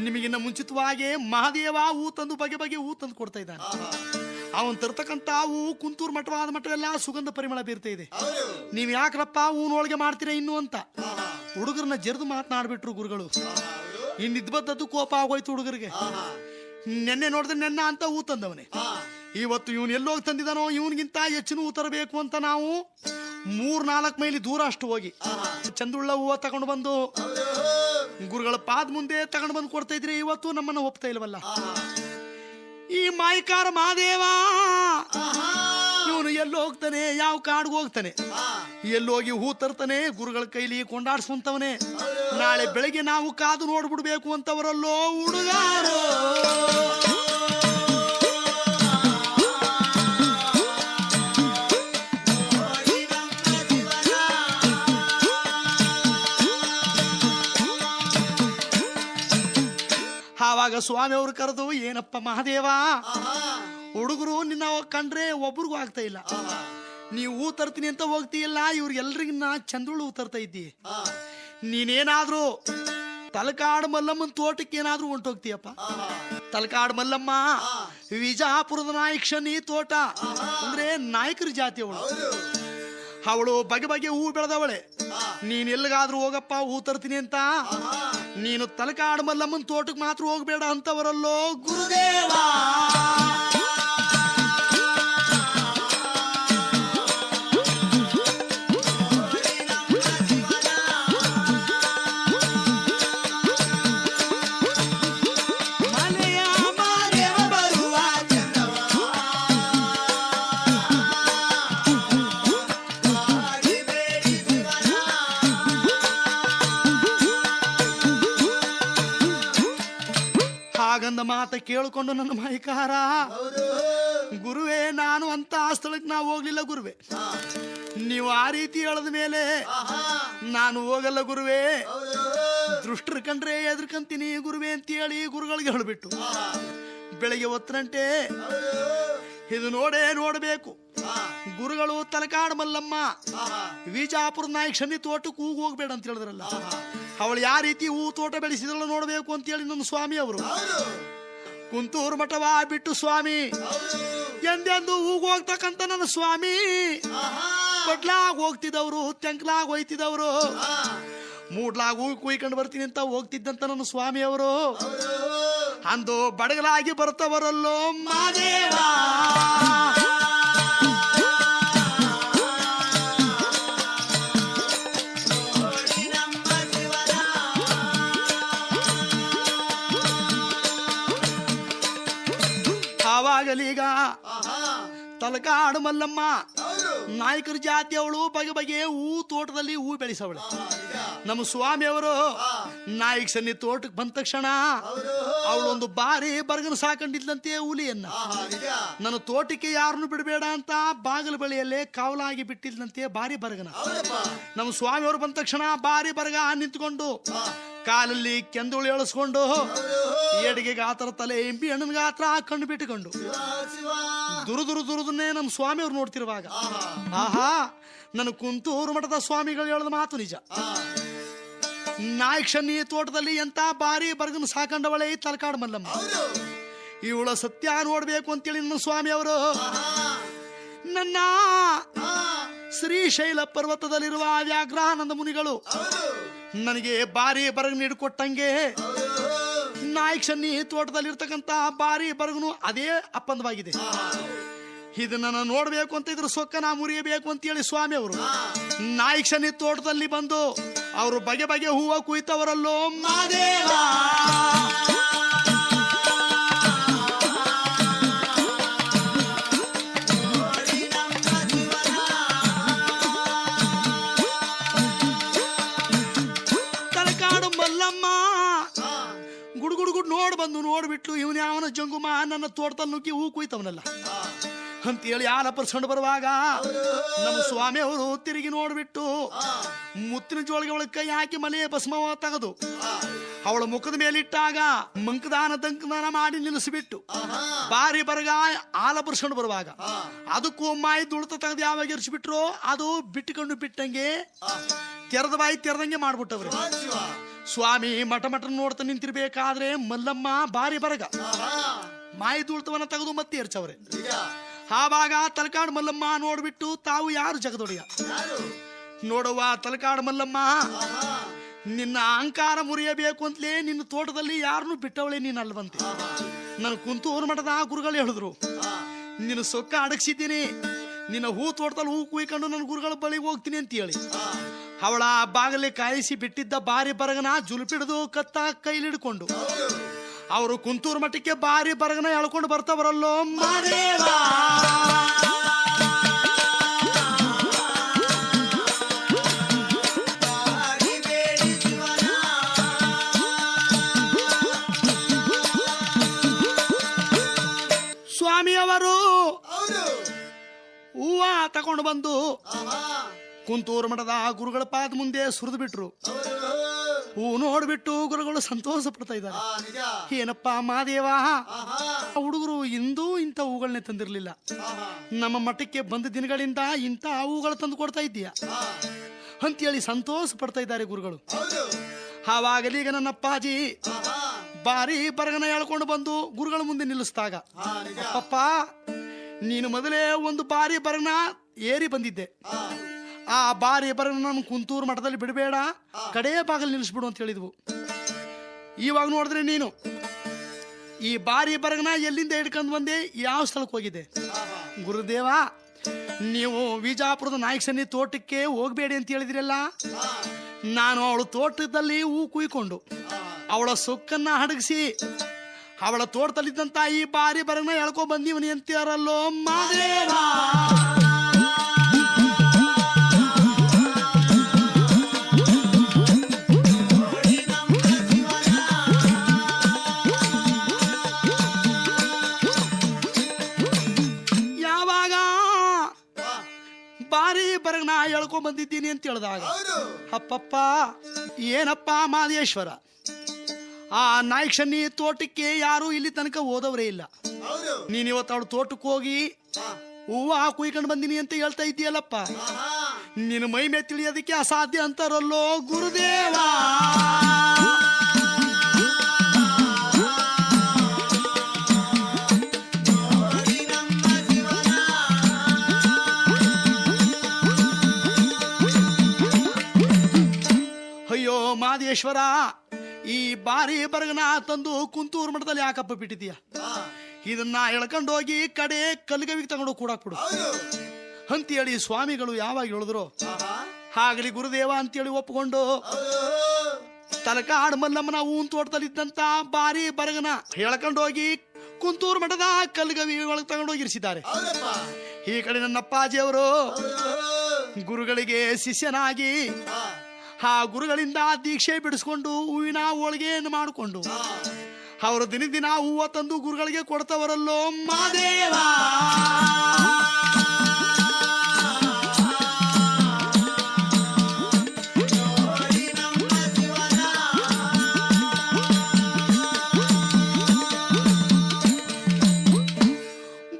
ನಿಮಗಿನ್ನ ಮುಂಚಿತವಾಗಿ ಮಹಾದೇವ ಹೂ ತಂದು ಬಗೆ ಬಗೆ ಹೂ ತಂದು ಕೊಡ್ತಾ ಇದ್ದಾನೆ. ಅವನ್ ತರ್ತಕ್ಕಂತ ಹೂ ಕುಂತೂರು ಮಠವಾದ ಮಠವೆಲ್ಲ ಸುಗಂಧ ಪರಿಮಳ ಬೀರ್ತಾ ಇದೆ. ನೀವ್ ಯಾಕ್ರಪ್ಪ ಹೂನೊಳಗೆ ಮಾಡ್ತೀರಾ ಇನ್ನು ಅಂತ ಹುಡುಗರನ್ನ ಜರ್ದು ಮಾತನಾಡ್ಬಿಟ್ರು ಗುರುಗಳು. ಇನ್ನಿದ್ಬದ್ದದ್ದು ಕೋಪ ಆಗೋಯ್ತು ಹುಡುಗರಿಗೆ. ನೆನ್ನೆ ನೋಡಿದ್ರೆ ನೆನ್ನ ಅಂತ ಹೂ ತಂದವನೇ, ಇವತ್ತು ಇವನ್ ಎಲ್ಲೋಗಿ ತಂದಿದಾನೋ ಇವನ್ಗಿಂತ ಹೆಚ್ಚಿನ ಹೂ ತರಬೇಕು ಅಂತ ನಾವು 3-4 ಮೈಲಿ ದೂರ ಅಷ್ಟು ಹೋಗಿ ಚಂದುಳ್ಳ ಹೂವ ತಗೊಂಡು ಬಂದು ಗುರುಗಳ ಪಾದ ಮುಂದೆ ತಗೊಂಡು ಬಂದು ಕೊಡ್ತಾ ಇದ್ರಿ. ಇವತ್ತು ನಮ್ಮನ್ನ ಒಪ್ತಾ ಇಲ್ವಲ್ಲ ಈ ಮಾಯಿಕಾರ ಮಹಾದೇವ. ಇವನು ಎಲ್ಲಿ ಹೋಗ್ತಾನೆ, ಯಾವ ಕಾಡ್ಗೆ ಹೋಗ್ತಾನೆ, ಎಲ್ಲೋಗಿ ಹೂ ತರ್ತಾನೆ, ಗುರುಗಳ ಕೈಲಿ ಕೊಂಡಾಡ್ಸ್ಕೊಂತವನೆ. ನಾಳೆ ಬೆಳಗ್ಗೆ ನಾವು ಕಾದು ನೋಡ್ಬಿಡ್ಬೇಕು ಅಂತವರಲ್ಲೋ ಹುಡುಗಾರು. ಆವಾಗ ಸ್ವಾಮಿ ಅವರು ಕರೆದು, ಏನಪ್ಪ ಮಹಾದೇವ, ಹುಡುಗರು ನಿನ್ನ ಕಂಡ್ರೆ ಒಬ್ರಿಗೂ ಆಗ್ತಾ ಇಲ್ಲ, ನೀವು ಹೂ ತರ್ತೀನಿ ಅಂತ ಹೋಗ್ತೀಯಲ್ಲ, ಇವ್ರಿಗೆಲ್ರಿಗಿನ್ನ ಚಂದ್ರುಳು ಹೂ ತರ್ತಾ ಇದ್ದಿ. ನೀನೇನಾದ್ರೂ ತಲಕಾಡು ಮಲ್ಲಮ್ಮನ ತೋಟಕ್ಕೆ ಏನಾದ್ರೂ ಹೊಂಟೋಗ್ತೀಯಪ್ಪ. ತಲಕಾಡು ಮಲ್ಲಮ್ಮ ವಿಜಾಪುರದ ನಾಯಕ್ಷನಿ ತೋಟ ಅಂದ್ರೆ ನಾಯಕರ ಜಾತಿ ಅವಳು ಬಗೆ ಬಗೆ ಹೂ ಬೆಳೆದವಳೆ. ನೀನ್ ಎಲ್ಲಿಗಾದ್ರೂ ಹೋಗಪ್ಪ ಹೂ ತರ್ತೀನಿ ಅಂತ, ನೀನು ತಲಕಾಡು ಮಲ್ಲಮ್ಮನ ತೋಟಕ್ಕೆ ಮಾತ್ರ ಹೋಗ್ಬೇಡ ಅಂತವರಲ್ಲೋ ಗುರುದೇವ. ಹಾಗಂದ ಮಾತ ಕೇಳಿಕೊಂಡು ನನ್ನ ಮಾಯಿಕಾರ, ಗುರುವೇ ನಾನು ಅಂತ ಆ ಸ್ಥಳಕ್ಕೆ ನಾವು ಹೋಗ್ಲಿಲ್ಲ ಗುರುವೇ, ನೀವು ಆ ರೀತಿ ಹೇಳದ ಮೇಲೆ ನಾನು ಹೋಗಲ್ಲ ಗುರುವೇ, ದೃಷ್ಟರು ಕಂಡ್ರೆ ಎದ್ರಕಂತೀನಿ ಗುರುವೇ ಅಂತ ಹೇಳಿ ಗುರುಗಳಿಗೆ ಹೇಳ್ಬಿಟ್ಟು ಬೆಳಗ್ಗೆ 10 ಗಂಟೆ ಇದು ನೋಡಬೇಕು. ಗುರುಗಳು ತಲಕಾಡು ಮಲ್ಲಮ್ಮ ವಿಜಾಪುರ ನಾಯಕ್ಷನಿ ತೋಟಕ್ಕೆ ಹೋಗ್ಬೇಡ ಅಂತ ಹೇಳಿದ್ರಲ್ಲ, ಅವಳು ಯಾವ ರೀತಿ ಹೂ ತೋಟ ಬೆಳೆಸಿದಳು ನೋಡ್ಬೇಕು ಅಂತೇಳಿ ನನ್ನ ಸ್ವಾಮಿ ಅವರು ಕುಂತೂರು ಮಠವ ಬಿಟ್ಟು ಸ್ವಾಮಿ ಎಂದೆಂದು ಹೂಗ್ ಹೋಗ್ತಕ್ಕಂತ ನನ್ನ ಸ್ವಾಮಿ ಬಡ್ಲಾಗ್ ಹೋಗ್ತಿದವ್ರು, ತೆಂಕ್ಲಾಗ್ ಹೋಯ್ತಿದವ್ರು, ಮೂಡ್ಲಾಗ್ ಹೂ ಕುಯ್ಕೊಂಡು ಬರ್ತೀನಿ ಅಂತ ಹೋಗ್ತಿದ್ದಂತ ನನ್ನ ಸ್ವಾಮಿ ಅವರು ಅಂದು ಬಡಗಲಾಗಿ ಬರ್ತವರಲ್ಲೋ ಮಾದೇವ. ತಲಕಾಡು ಮಲ್ಲಮ್ಮ ನಾಯಕರ ಜಾತಿ ಅವಳು ಬಗೆ ಬಗೆ ಹೂ ತೋಟದಲ್ಲಿ ಹೂ ಬೆಳೆಸವಳೆ. ನಮ್ಮ ಸ್ವಾಮಿಯವರು ನಾಯಕ ಸನ್ನಿ ತೋಟಕ್ಕೆ ಬಂದ ತಕ್ಷಣ ಅವಳೊಂದು ಬಾರಿ ಬರಗನ ಸಾಕೊಂಡಿದ್ಲಂತೆ ಹುಲಿಯನ್ನ. ನನ್ನ ತೋಟಕ್ಕೆ ಯಾರನ್ನು ಬಿಡಬೇಡ ಅಂತ ಬಾಗಿಲು ಬಳಿಯಲ್ಲೇ ಕಾವಲಾಗಿ ಬಿಟ್ಟಿದ್ಲಂತೆ ಬಾರಿ ಬರಗನ. ನಮ್ಮ ಸ್ವಾಮಿಯವರು ಬಂದ ತಕ್ಷಣ ಬಾರಿ ಬರಗ ನಿಂತ್ಕೊಂಡು ಕಾಲಲ್ಲಿ ಕೆಂದುಳಿ ಎಳಿಸ್ಕೊಂಡು ಎಡಗೆ ಗಾತ್ರ ತಲೆ ಎಂಪಿ ಹಣ್ಣನ ಗಾತ್ರ ಕಣ್ಣು ಬಿಟ್ಟುಕೊಂಡು ದುರುದನ್ನೇ ನಮ್ಮ ಸ್ವಾಮಿಯವ್ರು ನೋಡ್ತಿರುವಾಗ ಆಹಾ ನನ್ನ ಕುಂತೂರು ಮಠದ ಸ್ವಾಮಿಗಳು ಹೇಳದ ಮಾತು ನಿಜ. ನಾಯಕ್ಷನಿ ತೋಟದಲ್ಲಿ ಎಂತ ಬಾರಿ ಬರಗನ ಸಾಕೊಂಡವಳೆ ತಲಕಾಡು ಮಲ್ಲಮ್ಮ. ಇವಳ ಸತ್ಯ ನೋಡ್ಬೇಕು ಅಂತೇಳಿ ನನ್ನ ಸ್ವಾಮಿಯವರು ನನ್ನ ಶ್ರೀಶೈಲ ಪರ್ವತದಲ್ಲಿರುವ ವ್ಯಾಘ್ರಾನಂದ ಮುನಿಗಳು ನನಗೆ ಬಾರಿ ಬರಗ ನೀಡಿಕೊಟ್ಟಂಗೆ ನಾಯಕ್ಷನಿ ತೋಟದಲ್ಲಿರ್ತಕ್ಕಂಥ ಬಾರಿ ಬರಗನು ಅದೇ ಅಪ್ಪಂದವಾಗಿದೆ. ಇದನ್ನ ನಾನು ನೋಡ್ಬೇಕು ಅಂತ ಇದ್ರ ಸೊಕ್ಕ ನಾ ಮುರಿಯಬೇಕು ಅಂತ ಹೇಳಿ ಸ್ವಾಮಿ ಅವರು ನಾಯಕ್ಷನಿ ತೋಟದಲ್ಲಿ ಬಂದು ಅವರು ಬಗೆ ಬಗೆ ಹೂವ ಕುಯ್ತವರಲ್ಲೋ ಮಾದೇವ. ತಲಕಾಡು ಮಲ್ಲಮ್ಮ ಗುಡುಗುಡುಗುಡ್ ನೋಡ್ಬಿಟ್ಲು ಇವನ್ ಯಾವನ ಜಂಗುಮ ನನ್ನ ತೋಟದಲ್ಲಿ ನುಗ್ಗಿ ಹೂ ಕುಯ್ತವನಲ್ಲ ಅಂತೇಳಿ ಆಲ ಪರ್ಸ್ಕೊಂಡು ಬರುವಾಗ ನಮ್ಮ ಸ್ವಾಮಿ ಅವರು ತಿರುಗಿ ನೋಡ್ಬಿಟ್ಟು ಮುತ್ತಿನ ಜೋಳಿಗೆ ಒಳಗೆ ಕೈ ಹಾಕಿ ಮಲೆಯ ಭಸ್ಮವ ತೆಗೆದು ಅವಳ ಮುಖದ ಮೇಲಿಟ್ಟಾಗ ಮಂಕದಾನ ದಂಕದಾನ ಮಾಡಿ ನಿಲ್ಲಿಸಿಬಿಟ್ಟು ಬಾರಿ ಬರಗ ಆಲ ಪರ್ಸ್ಕೊಂಡು ಬರುವಾಗ ಅದಕ್ಕೂ ಮಾಯಿ ದುಳ್ತ ತೆಗೆದು ಯಾವಾಗ ಇರಿಸಿಬಿಟ್ರು ಅದು ಬಿಟ್ಟಂಗೆ ತೆರೆದ ಬಾಯಿ ತೆರೆದಂಗೆ ಮಾಡ್ಬಿಟ್ಟವ್ರೆ. ಸ್ವಾಮಿ ಮಠ ನೋಡ್ತಾ ನಿಂತಿರ್ಬೇಕಾದ್ರೆ ಮಲ್ಲಮ್ಮ ಬಾರಿ ಬರಗ ಮಾಯಿ ದುಳ್ತವನ್ನ ತೆಗೆದು ಮತ್ತೆ ಏರ್ಚವ್ರೆ. ಆವಾಗ ತಲಕಾಡು ಮಲ್ಲಮ್ಮ ನೋಡ್ಬಿಟ್ಟು ತಾವು ಯಾರು ಜಗದೊಡೆಯ ನೋಡುವ ತಲಕಾಡು ಮಲ್ಲಮ್ಮ ನಿನ್ನ ಅಹಂಕಾರ ಮುರಿಯಬೇಕು ಅಂತಲೇ ನಿನ್ನ ತೋಟದಲ್ಲಿ ಯಾರನ್ನು ಬಿಟ್ಟವಳೆ ನೀನು ಅಲ್ವಂತೆ. ನನ್ನ ಕುಂತೂರು ಮಠದ ಗುರುಗಳು ಹೇಳಿದ್ರು ನಿನ್ನ ಸೊಕ್ಕ ಅಡಗಿಸಿದ್ದೀನಿ, ನಿನ್ನ ಹೂ ತೋಟದಲ್ಲಿ ಹೂ ಕುಯ್ಕೊಂಡು ನನ್ನ ಗುರುಗಳ ಬಳಿಗೆ ಹೋಗ್ತೀನಿ ಅಂತ ಹೇಳಿ ಅವಳ ಬಾಗಲೇ ಕಾಯಿಸಿ ಬಿಟ್ಟಿದ್ದ ಬಾರಿ ಬರಗನ ಜುಲುಪಿಡಿದು ಕತ್ತ ಕೈಲಿಡ್ಕೊಂಡು ಅವರು ಕುಂತೂರು ಮಠಕ್ಕೆ ಬಾರಿ ಬರಗನ ಎಳ್ಕೊಂಡು ಬರ್ತಾವರಲ್ಲೋ ಮಾದೇವ. ಸ್ವಾಮಿಯವರು ಹೂವ ತಕೊಂಡು ಬಂದು ಕುಂತೂರು ಮಠದ ಗುರುಗಳ ಪಾದ ಮುಂದೆ ಸುರಿದು ಬಿಟ್ರು. ಹೂ ನೋಡ್ಬಿಟ್ಟು ಗುರುಗಳು ಸಂತೋಷ ಪಡ್ತಾ ಇದ್ದಾರೆ. ಏನಪ್ಪ ಮಾದೇವ, ಹುಡುಗರು ಇಂದೂ ಇಂಥ ಹೂಗಳನ್ನೇ ತಂದಿರ್ಲಿಲ್ಲ, ನಮ್ಮ ಮಠಕ್ಕೆ ಬಂದ ದಿನಗಳಿಂದ ಇಂಥ ಹೂಗಳು ತಂದು ಕೊಡ್ತಾ ಇದ್ದೀಯ ಅಂತೇಳಿ ಸಂತೋಷ ಪಡ್ತಾ ಇದ್ದಾರೆ ಗುರುಗಳು. ಆವಾಗಲೀಗ ನನ್ನ ಅಪ್ಪಾಜಿ ಬಾರಿ ಬರಗನ ಎಳ್ಕೊಂಡು ಬಂದು ಗುರುಗಳ ಮುಂದೆ ನಿಲ್ಲಿಸಿದಾಗ ಅಪ್ಪ ನೀನು ಮೊದಲೇ ಒಂದು ಬಾರಿ ಬರಗನ ಏರಿ ಬಂದಿದ್ದೆ, ಆ ಬಾರಿ ಬರಗನ ನಮ್ಮ ಕುಂತೂರು ಮಠದಲ್ಲಿ ಬಿಡಬೇಡ, ಕಡೇ ಬಾಗಲ್ ನಿಲ್ಲಿಸ್ಬಿಡು ಅಂತ ಹೇಳಿದ್ವು. ಇವಾಗ ನೋಡಿದ್ರೆ ನೀನು ಈ ಬಾರಿ ಬರಗನ ಎಲ್ಲಿಂದ ಹಿಡ್ಕೊಂಡು ಬಂದೆ, ಯಾವ ಸ್ಥಳಕ್ಕೆ ಹೋಗಿದೆ? ಗುರುದೇವ, ನೀವು ವಿಜಾಪುರದ ನಾಯಕಸನ್ನಿ ತೋಟಕ್ಕೆ ಹೋಗ್ಬೇಡಿ ಅಂತ ಹೇಳಿದ್ರಲ್ಲ, ನಾನು ಅವಳ ತೋಟದಲ್ಲಿ ಹೂ ಕುಯ್ಕೊಂಡು ಅವಳ ಸೊಕ್ಕನ್ನ ಹಡಗಿಸಿ ಅವಳ ತೋಟದಲ್ಲಿದ್ದಂತ ಈ ಬಾರಿ ಬರಗನ ಎಳ್ಕೊ ಬಂದಿವನಿ ಅಂತಾರಲ್ಲೋ ಮಾದೇವ. ಯಾವಾಗ ಬಾರಿ ಬರಗನ ಎಳ್ಕೊಂಡ್ ಬಂದಿದ್ದೀನಿ ಅಂತ ಹೇಳಿದಾಗ ಅಪ್ಪಪ್ಪ ಏನಪ್ಪ ಮಾದೇಶ್ವರ, ಆ ನಾಯಕಸನ್ನಿ ತೋಟಕ್ಕೆ ಯಾರು ಇಲ್ಲಿ ತನಕ ಓದವರೇ ಇಲ್ಲ, ನೀನ್ ಇವತ್ತು ಅವಳು ತೋಟಕ್ಕೆ ಹೋಗಿ ಹೂವ ಕುಯ್ಕೊಂಡು ಬಂದಿನಿ ಅಂತ ಹೇಳ್ತಾ ಇದ್ದೀಯಲ್ಲಪ್ಪ, ನಿನ್ನ ಮೈ ಮೇ ತಿಳಿಯೋದಕ್ಕೆ ಅಸಾಧ್ಯ ಅಂತಾರಲ್ಲೋ ಗುರುದೇವ. ಅಯ್ಯೋ ಮಾದೇಶ್ವರ, ಈ ಬಾರಿ ಬರಗನ ತಂದು ಕುಂತೂರು ಮಠದಲ್ಲಿ ಯಾಕಪ್ಪ ಬಿಟ್ಟಿದೀಯ? ಇದನ್ನ ಎಳ್ಕೊಂಡೋಗಿ ಕಡೆ ಕಲ್ಗವಿಗೆ ತಗೊಂಡು ಕೂಡಾಕ್ಬಿಡು ಅಂತೇಳಿ ಸ್ವಾಮಿಗಳು ಯಾವಾಗ ಹೇಳಿದ್ರು ಹಾಗಲಿ ಗುರುದೇವ ಅಂತೇಳಿ ಒಪ್ಪಿಕೊಂಡು ತಲಕಾಡು ಮಲ್ಲಮ್ಮನ ಹೂನ್ ತೋಟದಲ್ಲಿ ಇದ್ದಂತ ಬಾರಿ ಬರಗನ ಎಳ್ಕೊಂಡೋಗಿ ಕುಂತೂರು ಮಠದ ಕಲ್ಗವಿ ಒಳಗೆ ತಗೊಂಡೋಗಿ ಇರಿಸಿದ್ದಾರೆ. ಈ ಕಡೆ ನನ್ನ ಅಪ್ಪಾಜಿಯವರು ಗುರುಗಳಿಗೆ ಶಿಷ್ಯನಾಗಿ ಆ ಗುರುಗಳಿಂದ ದೀಕ್ಷೆ ಬಿಡಿಸ್ಕೊಂಡು ಹೂವಿನ ಹೋಳಿಗೆಯನ್ನು ಮಾಡಿಕೊಂಡು ಅವರು ದಿನ ಹೂವ ತಂದು ಗುರುಗಳಿಗೆ ಕೊಡ್ತವರಲ್ಲೋ ಮಾದೇವ.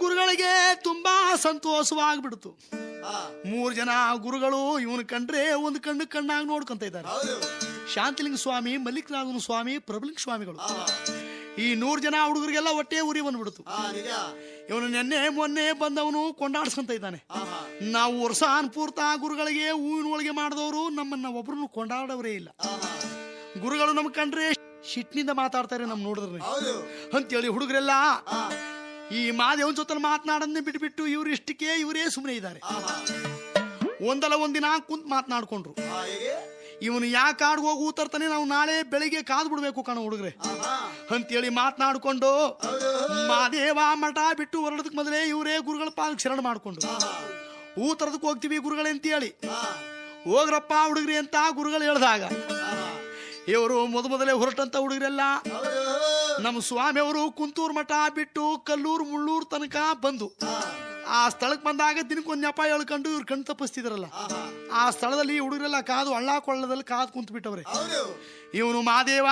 ಗುರುಗಳಿಗೆ ತುಂಬಾ ಸಂತೋಷವಾಗ್ಬಿಡ್ತು. 3 ಜನ ಗುರುಗಳು ಇವನ್ ಕಂಡ್ರೆ ಒಂದು ಕಣ್ಣಾಗಿ ನೋಡ್ಕೊಂತ ಇದ್ದಾರೆ. ಶಾಂತಿಲಿಂಗ ಸ್ವಾಮಿ, ಮಲ್ಲಿಕಾರ್ಜುನ ಸ್ವಾಮಿ, ಪ್ರಭುಲಿಂಗ ಸ್ವಾಮಿಗಳು. ಈ 100 ಜನ ಹುಡುಗರಿಗೆಲ್ಲ ಹೊಟ್ಟೆ ಉರಿ ಬಂದ್ಬಿಡ್ತು. ಇವನು ನೆನ್ನೆ ಮೊನ್ನೆ ಬಂದವನು ಕೊಂಡಾಡ್ಸ್ಕೊಂತ ಇದ್ದಾನೆ. ನಾವು ವರ್ಷ ಅನ್ಪೂರ್ತ ಗುರುಗಳಿಗೆ ಹೂವಿನ ಒಳಗೆ ಮಾಡಿದವರು ನಮ್ಮನ್ನ ಒಬ್ರು ಕೊಂಡಾಡವರೇ ಇಲ್ಲ. ಗುರುಗಳು ನಮ್ ಕಂಡ್ರೆ ಶಿಟ್ನಿಂದ ಮಾತಾಡ್ತಾರೆ ನಮ್ ನೋಡಿದ್ರೆ ಅಂತೇಳಿ ಹುಡುಗರೆಲ್ಲ ಈ ಮಾದೇವನ್ ಜೊತೆ ಮಾತನಾಡನ್ನೇ ಬಿಟ್ಬಿಟ್ಟು ಇವ್ರು ಇಷ್ಟಕ್ಕೆ ಇವರೇ ಸುಮ್ಮನೆ ಇದ್ದಾರೆ. ಒಂದಲ್ಲ ಒಂದಿನ ಕುಂತ್ ಮಾತನಾಡ್ಕೊಂಡ್ರು. ಇವನು ಯಾಕೆ ಆಡ್ಗೆ ಹೋಗಿ ತರ್ತಾನೆ, ನಾವು ನಾಳೆ ಬೆಳಿಗ್ಗೆ ಕಾದ್ ಬಿಡ್ಬೇಕು ಕಣ ಹುಡುಗ್ರೆ ಅಂತೇಳಿ ಮಾತನಾಡ್ಕೊಂಡು ಮಾದೇವ ಮಠ ಬಿಟ್ಟು ಹೊರಡದಕ್ ಮೊದಲೇ ಇವರೇ ಗುರುಗಳ ಪಾದಕ್ಕೆ ಶರಣ ಮಾಡ್ಕೊಂಡು ತರದಕ್ಕೆ ಹೋಗ್ತೀವಿ ಗುರುಗಳೇ ಅಂತೇಳಿ ಹೋಗ್ರಪ್ಪ ಹುಡುಗ್ರಿ ಅಂತ ಗುರುಗಳು ಹೇಳ್ದಾಗ ಇವರು ಮೊದಲೇ ಹೊರಟಂತ ಹುಡುಗರೆಲ್ಲ ನಮ್ಮ ಸ್ವಾಮಿಯವರು ಕುಂತೂರು ಮಠ ಬಿಟ್ಟು ಕಲ್ಲೂರು ಮುಳ್ಳೂರು ತನಕ ಬಂದು ಆ ಸ್ಥಳಕ್ಕೆ ಬಂದಾಗ ದಿನಕ್ಕೊಂದು ನೆಪ ಹೇಳ್ಕೊಂಡು ಇವ್ರು ಕಣ್ ತಪ್ಪಿಸ್ತಿದ್ರಲ್ಲ, ಆ ಸ್ಥಳದಲ್ಲಿ ಹುಡುಗರೆಲ್ಲ ಕಾದು ಹಳ್ಳ ಕೊಳ್ಳದಲ್ಲಿ ಕಾದು ಕುಂತು ಬಿಟ್ಟವ್ರೆ. ಇವನು ಮಾದೇವ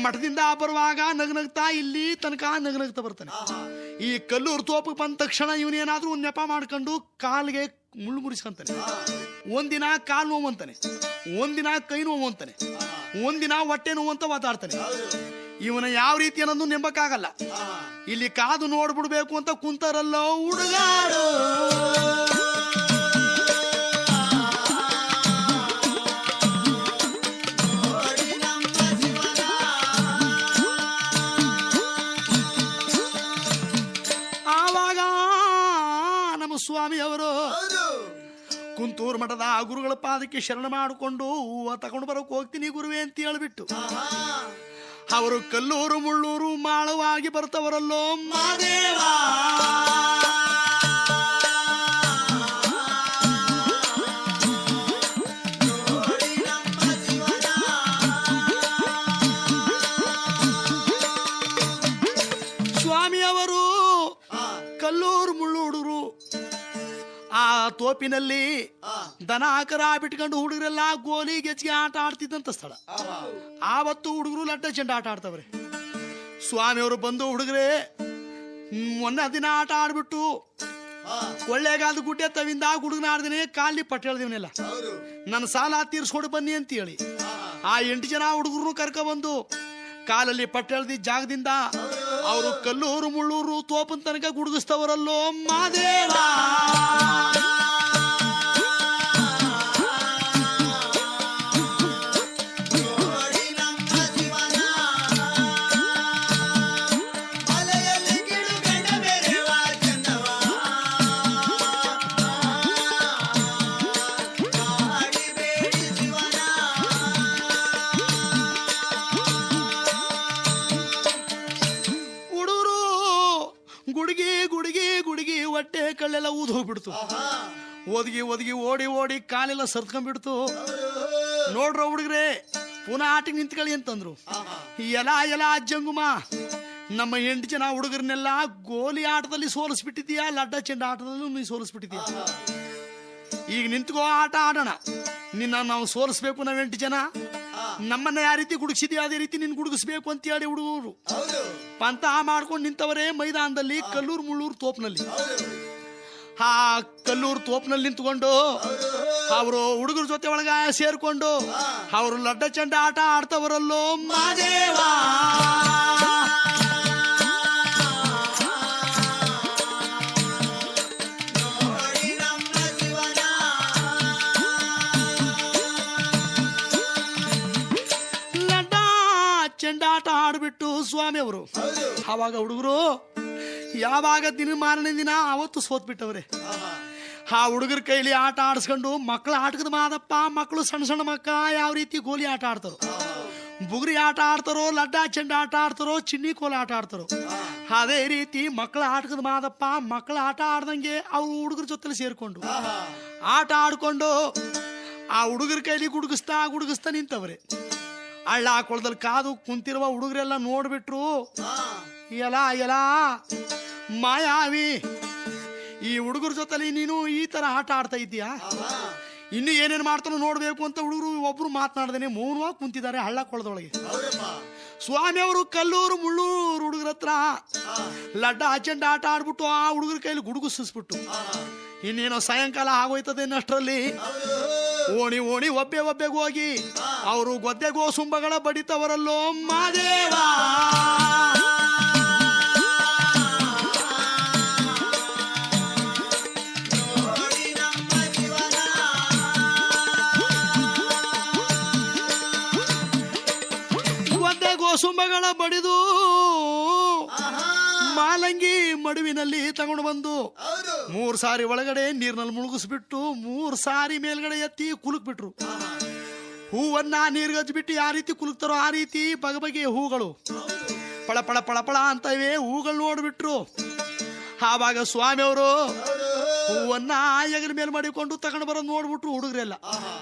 ಮಠದಿಂದ ಬರುವಾಗ ನಗ್ನಗ್ತಾ ಇಲ್ಲಿ ತನಕ ನಗ್ನಗ್ತಾ ಬರ್ತಾನೆ. ಈ ಕಲ್ಲೂರು ತೋಪಕ್ಕೆ ಬಂದ ತಕ್ಷಣ ಇವನೇನಾದ್ರೂ ಒಂದು ನೆಪ ಮಾಡ್ಕೊಂಡು ಕಾಲಿಗೆ ಮುಳ್ಳು ಮುರಿಸ್ಕೊಂತಾನೆ. ಒಂದಿನ ಕಾಲು ನೋವು ಅಂತಾನೆ, ಒಂದಿನ ಕೈ ನೋವು ಅಂತಾನೆ, ಒಂದಿನ ಹೊಟ್ಟೆ ನೋವು ಅಂತ ಮಾತಾಡ್ತಾನೆ. ಇವನ ಯಾವ ರೀತಿ ಅನ್ನೋದು ನೆಂಬಕ್ಕಾಗಲ್ಲ. ಇಲ್ಲಿ ಕಾದು ನೋಡ್ಬಿಡ್ಬೇಕು ಅಂತ ಕುಂತಾರಲ್ಲೋ ಹುಡುಗಾರು. ಆವಾಗ ನಮ್ಮ ಸ್ವಾಮಿಯವರು ಕುಂತೂರು ಮಠದ ಗುರುಗಳ ಪಾದಕ್ಕೆ ಶರಣ ಮಾಡಿಕೊಂಡು ಹೂವ ತಗೊಂಡು ಬರೋಕೆ ಹೋಗ್ತೀನಿ ಗುರುವೇ ಅಂತ ಹೇಳ್ಬಿಟ್ಟು ಅವರು ಕಲ್ಲೂರು ಮುಳ್ಳೂರು ಮಾಳವಾಗಿ ಬರ್ತವರಲ್ಲೋ ಮಾದೇವ. ಸ್ವಾಮಿಯವರು ಕಲ್ಲೂರು ಮುಳ್ಳೂರು ಆ ತೋಪಿನಲ್ಲಿ ದನ ಆಕರ ಬಿಟ್ಕೊಂಡು ಹುಡುಗರೆಲ್ಲ ಗೋಲಿ ಗೆಜ್ಜಿಗೆ ಆಟ ಆಡ್ತಿದ್ದಂತ ಸ್ಥಳ. ಆವತ್ತು ಹುಡುಗರು ಲಡ್ಡ ಚೆಂಡ ಆಟ ಆಡ್ತವ್ರೆ. ಸ್ವಾಮಿಯವರು ಬಂದು ಹುಡುಗರೇ ಮೊನ್ನೆ ದಿನ ಆಟ ಆಡ್ಬಿಟ್ಟು ಒಳ್ಳೆಗಾದ ಗುಡ್ಡೆ ತವಿಂದ ಹುಡುಗನ ಆಡ್ದೇನೆ ಕಾಲಿ ಪಟ್ಟು ಹೇಳ್ದೇವನೆಲ್ಲ ನನ್ನ ಸಾಲ ತೀರ್ಸ್ಕೊಂಡು ಬನ್ನಿ ಅಂತ ಹೇಳಿ ಆ 8 ಜನ ಹುಡುಗರು ಕರ್ಕೊಬಂದು ಕಾಲಲ್ಲಿ ಪಟ್ಟು ಹೇಳ್ದಿ ಜಾಗದಿಂದ ಅವರು ಕಲ್ಲೂರು ಮುಳ್ಳೂರು ತೋಪನ್ ತನಕ ಗುಡುಗಿಸ್ತವರಲ್ಲೋ ಮಾದೇವ. ಹೊಟ್ಟೆ ಕಳ್ಳೆಲ್ಲ ಊದ್ ಹೋಗ್ಬಿಡ್ತು. ಒದಗಿ ಓಡಿ ಕಾಲೆಲ್ಲ ಸರ್ತ್ಕೊಂಡ್ಬಿಡ್ತು. ನೋಡ್ರ ಹುಡುಗ್ರೆ ಪುನಃ ಆಟಿಗೆ ನಿಂತ್ಕೊಳ್ಳಿ ಅಂತಂದ್ರು. ಎಲ ಜಂಗುಮ ನಮ್ಮ 8 ಜನ ಹುಡುಗರನ್ನೆಲ್ಲ ಗೋಲಿ ಆಟದಲ್ಲಿ ಸೋಲಿಸ್ಬಿಟ್ಟಿದ್ಯಾ, ಲಡ್ಡ ಚೆಂಡ ಆಟದಲ್ಲೂ ನೀ ಸೋಲಿಸ್ಬಿಟ್ಟಿದ್ಯಾ. ಈಗ ನಿಂತ್ಕೋ, ಆಟ ಆಡೋಣ. ನಿನ್ನ ನಾವು ಸೋಲಿಸ್ಬೇಕು. ನಾವ್ 8 ಜನ ನಮ್ಮನ್ನ ಯಾವ ರೀತಿ ಗುಡುಗಿಸಿದ್ಯಾ ಅದೇ ರೀತಿ ನಿನ್ ಗುಡುಗಿಸ್ಬೇಕು ಅಂತ ಹೇಳಿ ಹುಡುಗರು ಪಂತ ಮಾಡ್ಕೊಂಡು ನಿಂತವರೇ ಮೈದಾನದಲ್ಲಿ ಕಲ್ಲೂರು ಮುಳ್ಳೂರು ತೋಪ್ನಲ್ಲಿ. ಆ ಕಲ್ಲೂರು ತೋಪ್ನಲ್ಲಿ ನಿಂತ್ಕೊಂಡು ಅವರು ಹುಡುಗರ ಜೊತೆ ಒಳಗ ಸೇರ್ಕೊಂಡು ಅವರು ಲಡ್ಡ ಚೆಂಡ ಆಟ ಆಡ್ತವರಲ್ಲೋ ಮಾದೇವ. ಚೆಂಡಾಟ ಆಡ್ಬಿಟ್ಟು ಸ್ವಾಮಿ ಅವರು ಆವಾಗ ಹುಡುಗರು ಯಾವಾಗ ಮಾರನೇ ದಿನ ಅವತ್ತು ಸೋತ್ ಬಿಟ್ಟವ್ರೆ. ಆ ಹುಡುಗರ ಕೈಲಿ ಆಟ ಆಡಿಸ್ಕೊಂಡು ಮಕ್ಕಳ ಆಟದ ಮಾದಪ್ಪ. ಮಕ್ಕಳು ಸಣ್ಣ ಮಕ್ಕ ಯಾವ ರೀತಿ ಗೋಲಿ ಆಟ ಆಡ್ತಾರೋ, ಬುಗುರಿ ಆಟ ಆಡ್ತಾರೋ, ಲಡ್ಡ ಚೆಂಡ ಆಟ ಆಡ್ತಾರೋ, ಚಿನ್ನಿ ಕೋಲ ಆಟ ಆಡ್ತಾರೋ, ಅದೇ ರೀತಿ ಮಕ್ಕಳ ಆಟದ ಮಾದಪ್ಪ ಮಕ್ಕಳ ಆಟ ಆಡ್ದಂಗೆ ಅವ್ರು ಹುಡುಗರ ಜೊತೆಲಿ ಸೇರ್ಕೊಂಡು ಆಟ ಆಡ್ಕೊಂಡು ಆ ಹುಡುಗರ ಕೈಲಿ ಗುಡುಗಿಸ್ತಾ ನಿಂತವ್ರೆ. ಹಳ್ಳ ಕೊಳದಲ್ಲಿ ಕಾದು ಕುಂತಿರುವ ಹುಡುಗರೆಲ್ಲ ನೋಡ್ಬಿಟ್ರು. ಎಲ ಮಾಯಾವಿ, ಈ ಹುಡುಗರ ಜೊತೆಲಿ ನೀನು ಈ ತರ ಆಟ ಆಡ್ತಾ ಇದ್ದೀಯಾ, ಇನ್ನು ಏನೇನು ಮಾಡ್ತಾನೋ ನೋಡ್ಬೇಕು ಅಂತ ಹುಡುಗರು ಒಬ್ರು ಮಾತನಾಡ್ದೇನೆ ಮೌನವಾಗಿ ಕುಂತಿದ್ದಾರೆ ಹಳ್ಳ ಕೊಳದೊಳಗೆ. ಸ್ವಾಮಿ ಅವರು ಕಲ್ಲೂರು ಮುಳ್ಳೂರು ಹುಡುಗರ ಹತ್ರ ಲಡ್ಡ ಚೆಂಡ ಆಟ ಆಡ್ಬಿಟ್ಟು ಆ ಹುಡುಗರ ಕೈಲಿ ಗುಡುಗಿಸ್ಬಿಟ್ಟು ಇನ್ನೇನೋ ಸಾಯಂಕಾಲ ಆಗೋಯ್ತದೆ ಅಷ್ಟರಲ್ಲಿ ಓಣಿ ಒಬ್ಬೆಗೆ ಹೋಗಿ ಅವರು ಗೊದ್ದೆ ಗೋಸುಂಬಗಳ ಬಡಿತವರಲ್ಲೋ ಮಾದೇವ. ಸುಂಬಗಳ ಬಡಿದು ಮಾಲಂಗಿ ಮಡುವಿನಲ್ಲಿ ತಗೊಂಡು ಬಂದು 3 ಸಾರಿ ಒಳಗಡೆ ನೀರಿನಲ್ಲಿ ಮುಳುಗಿಸ್ಬಿಟ್ಟು 3 ಸಾರಿ ಮೇಲ್ಗಡೆ ಎತ್ತಿ ಕುಲುಕ್ ಬಿಟ್ರು. ಹೂವನ್ನ ನೀರ್ಗಜ್ಬಿಟ್ಟು ಯಾವ ರೀತಿ ಕುಲುಕ್ತಾರೋ ಆ ರೀತಿ ಬಗೆಯ ಹೂಗಳು ಪಳ ಪಳ ಪಳ ಪಳ ಅಂತ ಇವೆ ಹೂಗಳು ನೋಡ್ಬಿಟ್ರು. ಆವಾಗ ಸ್ವಾಮಿ ಅವರು ಹೂವನ್ನ ಎಗರ ಮೇಲೆ ಮಾಡಿಕೊಂಡು ತಗೊಂಡು ಬರೋದು ನೋಡ್ಬಿಟ್ರು. ಹುಡುಗರೆಲ್ಲ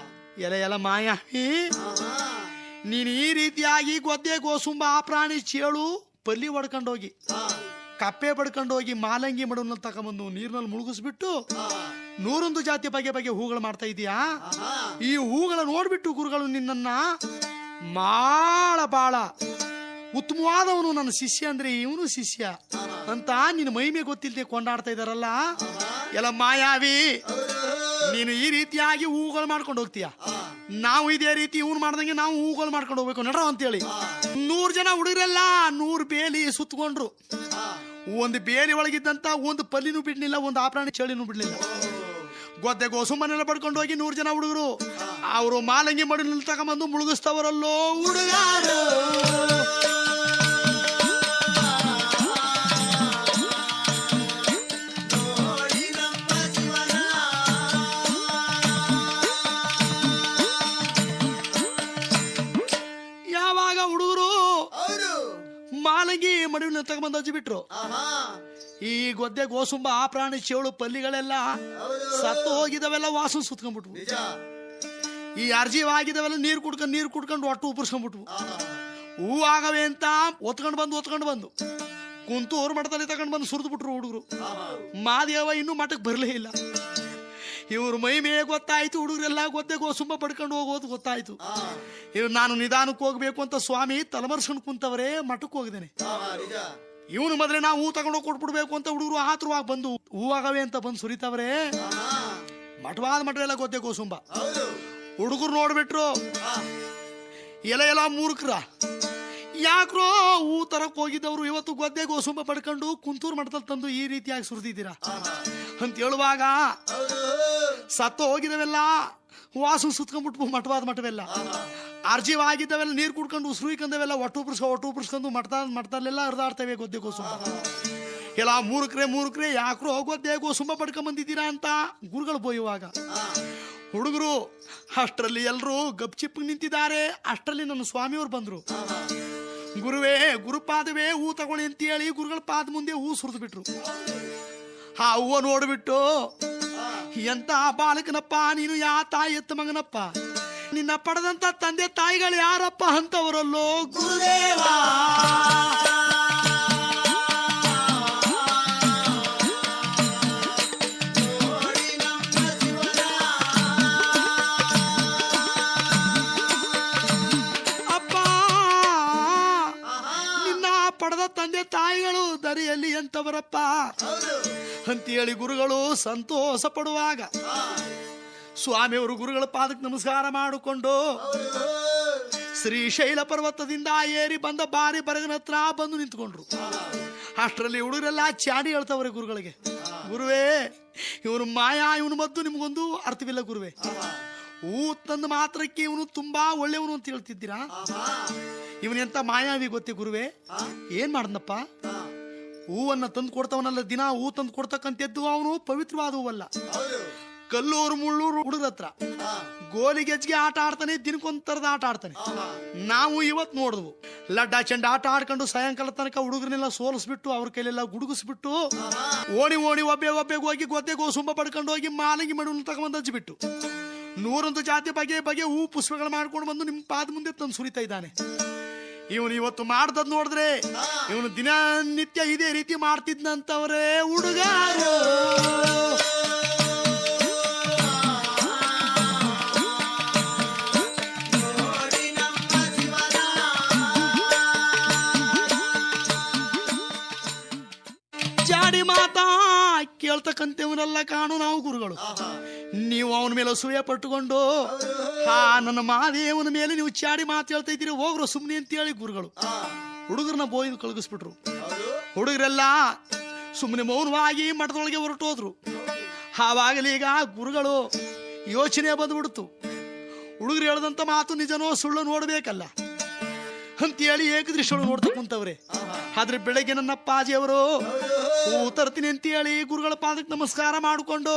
ಎಲೆ ಮಾಯಾವಿ, ನೀನು ಈ ರೀತಿಯಾಗಿ ಗೊದ್ದೆ ಗೋಸುಂಬ ಆ ಪ್ರಾಣಿ ಚೇಳು ಪಲ್ಲಿ ಹೊಡ್ಕೊಂಡೋಗಿ ಕಪ್ಪೆ ಬಡ್ಕೊಂಡೋಗಿ ಮಾಲಂಗಿ ಮಡವನ್ನ ತಗೊಂಬಂದು ನೀರಿನಲ್ಲಿ ಮುಳುಗಿಸ್ಬಿಟ್ಟು 101 ಜಾತಿ ಬಗೆ ಹೂಗಳು ಮಾಡ್ತಾ ಇದೀಯಾ. ಈ ಹೂಗಳ ನೋಡ್ಬಿಟ್ಟು ಗುರುಗಳು ನಿನ್ನನ್ನ ಬಾಳ ಉತ್ತಮವಾದವನು, ನನ್ನ ಶಿಷ್ಯ ಅಂದ್ರೆ ಇವನು ಶಿಷ್ಯ ಅಂತ ನಿನ್ನ ಮಹಿಮೆ ಗೊತ್ತಿಲ್ಲದೆ ಕೊಂಡಾಡ್ತಾ ಇದಾರಲ್ಲ. ಎಲ್ಲ ಮಾಯಾವಿ, ನೀನು ಈ ರೀತಿಯಾಗಿ ಹೂಗಳು ಮಾಡ್ಕೊಂಡು ಹೋಗ್ತೀಯ, ನಾವು ಇದೇ ರೀತಿ ಇವನು ಮಾಡ್ದಂಗೆ ನಾವು ಹೂಗಳು ಮಾಡ್ಕೊಂಡು ಹೋಗ್ಬೇಕು ನಡ್ರ ಅಂತೇಳಿ 100 ಜನ ಹುಡುಗರೆಲ್ಲ 100 ಬೇಲಿ ಸುತ್ತಕೊಂಡ್ರು. ಒಂದು ಬೇಲಿ ಒಳಗಿದ್ದಂತ ಒಂದು ಪಲ್ಲಿನೂ ಬಿಡ್ಲಿಲ್ಲ, ಒಂದು ಆಪ್ರಾಣಿ ಚಳಿನೂ ಬಿಡ್ಲಿಲ್ಲ. ಗೊದ್ದೆ ಗೋಸುಂಬನೆಲ್ಲ ಪಡ್ಕೊಂಡು ಹೋಗಿ 100 ಜನ ಹುಡುಗರು ಅವರು ಮಾಲಂಗಿ ಮಡಿನಲ್ಲಿ ತಗೊಂಬಂದು ಮುಳುಗಿಸ್ತವರಲ್ಲೋ ಹುಡುಗಾರು. ಮಾಲಂಗಿ ಮಡುವಿನ ತಗೊಂಬಂದು ಹಚ್ಚಿ ಬಿಟ್ರು. ಈ ಗೊದ್ದೆ ಗೋಸುಂಬ ಆ ಪ್ರಾಣಿ ಚೇಳು ಪಲ್ಲಿಗಳೆಲ್ಲ ಸತ್ತು ಹೋಗಿದವೆಲ್ಲ ವಾಸನ ಸುತ್ಕೊಂಡ್ಬಿಟ್ವು. ಈ ಅರ್ಜೀವಾಗಿದವೆಲ್ಲ ನೀರು ಕುಡ್ಕೊಂಡು ಒಟ್ಟು ಉಪರ್ಸ್ಕೊಂಡ್ಬಿಟ್ವು. ಹೂ ಆಗವೆ ಅಂತ ಒತ್ಕೊಂಡು ಬಂದು ಕುಂತೂರು ಮಠದಲ್ಲಿ ತಗೊಂಡು ಬಂದು ಸುರಿದು ಬಿಟ್ರು ಹುಡುಗರು. ಮಾದೇವ ಇನ್ನೂ ಮಠಕ್ಕೆ ಬರಲೇ ಇಲ್ಲ. ಇವ್ರ ಮೈಮೇ ಗೊತ್ತಾಯ್ತು, ಹುಡುಗರೆಲ್ಲ ಗೊದ್ದೆ ಗೋಸುಂಬ ಪಡ್ಕೊಂಡು ಹೋಗೋದು ಗೊತ್ತಾಯ್ತು. ಇವ್ ನಾನು ನಿಧಾನಕ್ಕೆ ಹೋಗ್ಬೇಕು ಅಂತ ಸ್ವಾಮಿ ತಲೆಮರ್ಸ್ಕೊಂಡು ಕುಂತವ್ರೆ ಮಠಕ್ಕೆ ಹೋಗಿದ್ದೇನೆ. ಇವನು ಮೊದಲೇ ನಾವು ಹೂ ತಗೊಂಡೋಗಿ ಕೊಟ್ಬಿಡ್ಬೇಕು ಅಂತ ಹುಡುಗರು ಆತುರವಾಗಿ ಬಂದು ಹೂವಾಗವೆ ಅಂತ ಬಂದು ಸುರಿತವ್ರೆ. ಮಠವೆಲ್ಲ ಗೊದ್ದೆ ಗೋಸುಂಬ ಹುಡುಗರು ನೋಡ್ಬಿಟ್ರು. ಎಲ್ಲ ಮೂರ್ಖರ ಯಾಕ್ರೋ ಹೂ ತರಕ್ ಹೋಗಿದ್ದವ್ರು ಇವತ್ತು ಗೊದ್ದೆ ಗೋಸುಂಬ ಪಡ್ಕೊಂಡು ಕುಂತೂರು ಮಠದಲ್ಲಿ ತಂದು ಈ ರೀತಿಯಾಗಿ ಸುರಿದಿದ್ದೀರಾ ಅಂತ ಹೇಳುವಾಗ ಸತ್ತು ಹೋಗಿದವೆಲ್ಲ ವಾಸು ಸುತ್ಕೊಂಡ್ಬಿಟ್ವು. ಮಠವೆಲ್ಲ ಅರ್ಜೀವಾಗಿದ್ದವೆಲ್ಲ ನೀರು ಕುಡ್ಕೊಂಡು ಉಸಿರುಕೊಂಡವೆಲ್ಲ ಒಟ್ಟು ಉಪರ್ಸ್ಕೊಂಡು ಮಠದಲ್ಲೆಲ್ಲ ಹರಿದಾಡ್ತವೆ ಗೊದ್ದೆ ಗೋಸುಂಬ. ಎಲ್ಲ ಮೂರ್ಖರೇ ಯಾಕ್ರೋ ಗೊದ್ದೆ ಗೋಸುಂಬ ಪಡ್ಕೊಂಡ್ ಬಂದಿದ್ದೀರಾ ಅಂತ ಗುರುಗಳು ಬೋಯುವಾಗ ಹುಡುಗರು ಅಷ್ಟರಲ್ಲಿ ಎಲ್ಲರೂ ಗಪ್ಚಿಪ್ ನಿಂತಿದ್ದಾರೆ. ಅಷ್ಟರಲ್ಲಿ ನನ್ನ ಸ್ವಾಮಿಯವ್ರು ಬಂದ್ರು. ಗುರುಪಾದವೇ ಹೂ ತಗೊಳ್ಳಿ ಅಂತ ಹೇಳಿ ಗುರುಗಳ ಪಾದ ಮುಂದೆ ಹೂ ಸುರಿದು ಬಿಟ್ರು. ಆ ಹೂವ ನೋಡ್ಬಿಟ್ಟು ಎಂತ ಬಾಲಕನಪ್ಪ ನೀನು, ಯಾ ತಾಯಿ ಎತ್ತ ಮಗನಪ್ಪ, ನಿನ್ನ ಪಡೆದಂತ ತಂದೆ ತಾಯಿಗಳು ಯಾರಪ್ಪ ಅಂತವರಲ್ಲೋ ಗುರುದೇವ. ತಂದೆ ತಾಯಿಗಳು ದರಿಯಲ್ಲಿ ಎಂತವರಪ್ಪ ಅಂತೇಳಿ ಗುರುಗಳು ಸಂತೋಷ ಪಡುವಾಗ ಸ್ವಾಮಿಯವರು ಗುರುಗಳ ಪಾದಕ್ಕೆ ನಮಸ್ಕಾರ ಮಾಡಿಕೊಂಡು ಶ್ರೀಶೈಲ ಪರ್ವತದಿಂದ ಏರಿ ಬಂದ ಬಾರಿ ಬರಗನ ಹತ್ರ ಬಂದು ನಿಂತ್ಕೊಂಡ್ರು. ಅಷ್ಟರಲ್ಲಿ ಹುಡುಗರೆಲ್ಲ ಚಾಡಿ ಹೇಳ್ತವ್ರೆ ಗುರುಗಳಿಗೆ, ಗುರುವೇ ಇವನು ಮಾಯಾ, ಇವನು ಮದ್ದು ನಿಮ್ಗೊಂದು ಅರ್ಥವಿಲ್ಲ ಗುರುವೇ. ಹೂ ತಂದ ಮಾತ್ರಕ್ಕೆ ಇವನು ತುಂಬಾ ಒಳ್ಳೆಯವನು ಅಂತ ಹೇಳ್ತಿದ್ದೀರಾ, ಇವನೆಂತ ಮಾಯಾವಿ ಗೊತ್ತೇ ಗುರುವೇ, ಏನ್ ಮಾಡ್ದಪ್ಪ, ಹೂವನ್ನ ತಂದು ಕೊಡ್ತವನಲ್ಲ, ದಿನ ಹೂ ತಂದು ಕೊಡ್ತಕ್ಕಂಥದ್ದು ಅವನು ಪವಿತ್ರವಾದ ಹೂವಲ್ಲ, ಕಲ್ಲೂರು ಮುಳ್ಳೂರು ಹುಡುಗರ ಹತ್ರ ಗೋಲಿ ಗೆಜ್ಜಿಗೆ ಆಟ ಆಡ್ತಾನೆ, ದಿನಕ್ಕೊಂತರದ ಆಟ ಆಡ್ತಾನೆ. ನಾವು ಇವತ್ತು ನೋಡಿದ್ವು ಲಡ್ಡ ಚೆಂಡ ಆಟ ಆಡ್ಕೊಂಡು ಸಾಯಂಕಾಲ ತನಕ ಹುಡುಗರನ್ನೆಲ್ಲ ಸೋಲಿಸ್ಬಿಟ್ಟು ಅವ್ರ ಕೈಲೆಲ್ಲ ಗುಡುಗಿಸ್ಬಿಟ್ಟು ಓಣಿ ಒಬ್ಬೆಗೆ ಹೋಗಿ ಗೊದ್ದೆಗೆ ಸುಂಬ ಪಡ್ಕೊಂಡು ಹೋಗಿ ಮಾಲಂಗಿ ಮಡುವನ್ನು ತಗೊಂಡು ಹಚ್ಚಿಬಿಟ್ಟು 101 ಜಾತಿ ಬಗೆ ಹೂ ಪುಷ್ಪಗಳು ಮಾಡ್ಕೊಂಡು ಬಂದು ನಿಮ್ಮ ಪಾದ ಮುಂದೆ ತಂದು ಸುರಿತಾ ಇದ್ದಾನೆ. ಇವನು ಇವತ್ತು ಮಾಡ್ದದ್ ನೋಡಿದ್ರೆ ಇವನು ದಿನನಿತ್ಯ ಇದೇ ರೀತಿ ಮಾಡ್ತಿದ್ನಂತವ್ರೆ ಹುಡುಗಾರು. ಜಾಡಿ ಮಾತಾ ಕೇಳ್ತಕ್ಕಂಥವನ್ನೆಲ್ಲ ಕಾಣು ನಾವು ಗುರುಗಳು. ನೀವು ಅವನ ಮೇಲೆ ಅಸೂಯೆ ಪಟ್ಟುಕೊಂಡು ನನ್ನ ಮಹಾದೇವನ ಮೇಲೆ ನೀವು ಚಾಡಿ ಮಾತು ಹೇಳ್ತಾ ಇದ್ದೀರಿ, ಹೋಗ್ರು ಸುಮ್ನೆ ಅಂತ ಹೇಳಿ ಗುರುಗಳು ಹುಡುಗರನ್ನ ಬೋಯ್ದು ಕಳಗಿಸ್ಬಿಟ್ರು. ಹುಡುಗರೆಲ್ಲ ಸುಮ್ಮನೆ ಮೌನವಾಗಿ ಮಠದೊಳಗೆ ಹೊರಟೋದ್ರು. ಆವಾಗಲೇ ಈಗ ಗುರುಗಳು ಯೋಚನೆ ಬಂದ್ಬಿಡ್ತು, ಹುಡುಗರು ಹೇಳ್ದಂತ ಮಾತು ನಿಜನೋ ಸುಳ್ಳು ನೋಡ್ಬೇಕಲ್ಲ ಅಂತೇಳಿ ಏಕದೃಷ್ಟಿಯೊಳಗೆ ನೋಡ್ತಾ ಕುಂತವ್ರೆ. ಆದ್ರೆ ಬೆಳಗ್ಗೆ ನನ್ನ ಅಪ್ಪಾಜಿಯವರು ಹೂ ತರ್ತೀನಿ ಅಂತ ಹೇಳಿ ಗುರುಗಳ ಪಾದಕ್ಕೆ ನಮಸ್ಕಾರ ಮಾಡಿಕೊಂಡು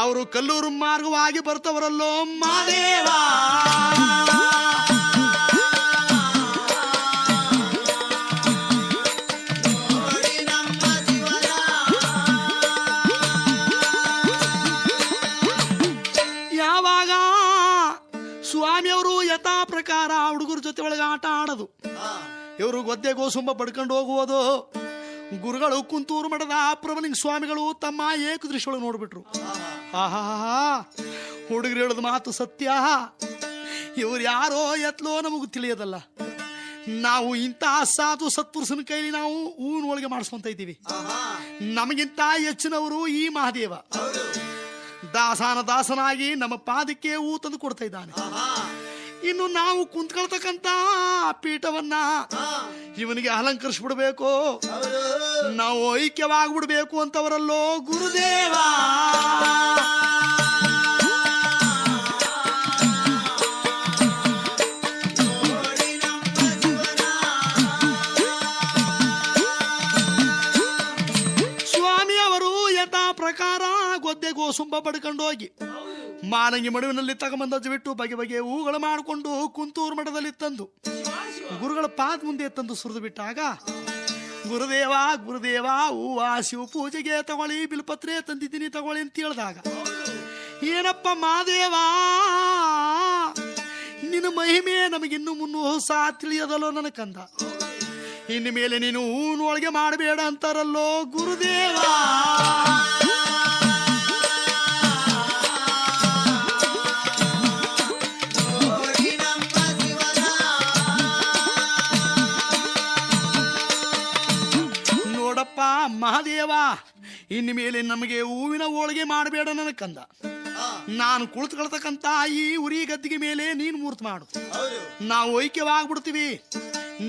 ಅವರು ಕಲ್ಲೂರು ಮಾರ್ಗವಾಗಿ ಬರ್ತವರಲ್ಲೋ ಮಾದೇವ. ಯಾವಾಗ ಸ್ವಾಮಿಯವರು ಯಥಾ ಪ್ರಕಾರ ಹುಡುಗರ ಜೊತೆ ಒಳಗೆ ಆಟ ಆಡೋದು, ಇವರು ಗೊದ್ದೆಗೋ ಸುಂಬ ಪಡ್ಕೊಂಡು ಹೋಗುವುದು. ಗುರುಗಳು ಕುಂತೂರು ಮಠದ ಪ್ರಭಲಿಂಗ ಸ್ವಾಮಿಗಳು ತಮ್ಮ ಏಕದೃಷ್ಟಿಯೊಳಗೆ ನೋಡ್ಬಿಟ್ರು. ಆಹಾ, ಹುಡುಗರು ಹೇಳೋದು ಮಾತು ಸತ್ಯ, ಇವ್ರು ಯಾರೋ ಎತ್ಲೋ ನಮಗೂ ತಿಳಿಯೋದಲ್ಲ. ನಾವು ಇಂಥ ಸಾಧು ಸತ್ಪುರುಷನ ಕೈಲಿ ನಾವು ಹೂವಿನ ಹೋಳಿಗೆ ಮಾಡಿಸ್ಕೊಂತ ಇದ್ದೀವಿ. ನಮಗಿಂತ ಹೆಚ್ಚಿನವರು ಈ ಮಹಾದೇವ ದಾಸನಾಗಿ ನಮ್ಮ ಪಾದಕ್ಕೆ ಹೂ ತಂದು ಕೊಡ್ತಾ ಇದ್ದಾನೆ. ಇನ್ನು ನಾವು ಕುಂತ್ಕೊಳ್ತಕ್ಕಂತ ಪೀಠವನ್ನ ಇವನಿಗೆ ಅಲಂಕರಿಸ್ಬಿಡ್ಬೇಕು, ನಾವು ಐಕ್ಯವಾಗ್ಬಿಡ್ಬೇಕು ಅಂತವರಲ್ಲೋ ಗುರುದೇವ. ಸ್ವಾಮಿಯವರು ಯಥಾ ಪ್ರಕಾರ ಗೊದ್ದೆಗೋ ಸುಂಬ ಪಡ್ಕೊಂಡು ಹೋಗಿ ಮಾಲಂಗಿ ಮಡುವಿನಲ್ಲಿ ತಗೊಂಬಂದು ಬಿಟ್ಟು ಬಗೆ ಹೂಗಳು ಮಾಡಿಕೊಂಡು ಕುಂತೂರು ಮಠದಲ್ಲಿ ತಂದು ಗುರುಗಳ ಪಾದ ಮುಂದೆ ತಂದು ಸುರಿದು ಬಿಟ್ಟಾಗ, ಗುರುದೇವ ಹೂವ ಶಿವ ಪೂಜೆಗೆ ತಗೊಳ್ಳಿ, ಬಿಲ್ಪತ್ರೆ ತಂದಿದ್ದೀನಿ ತಗೊಳ್ಳಿ ಅಂತ ಹೇಳಿದಾಗ, ಏನಪ್ಪ ಮಾದೇವ ನಿನ್ನ ಮಹಿಮೆ ನಮಗಿನ್ನು ಮುನ್ನೂಸ ತಿಳಿಯದಲ್ಲೋ ನನ್ನ ಕಂದ, ಇನ್ನು ಮೇಲೆ ನೀನು ಹೂವಿನೊಳಗೆ ಮಾಡಬೇಡ ಅಂತಾರಲ್ಲೋ ಗುರುದೇವ. ಮಹಾದೇವ ಇನ್ನು ಮೇಲೆ ನಮಗೆ ಹೂವಿನ ಹೋಳಿಗೆ ಮಾಡಬೇಡ ನನ್ನ ಕಂದ, ನಾನು ಕುಳಿತುಕೊಳ್ತಕ್ಕಂತ ಈ ಉರಿ ಗದ್ದಿಗೆ ಮೇಲೆ ನೀನು ಮೂರ್ತಿ ಮಾಡು, ನಾವು ಐಕ್ಯವಾಗ್ಬಿಡ್ತೀವಿ.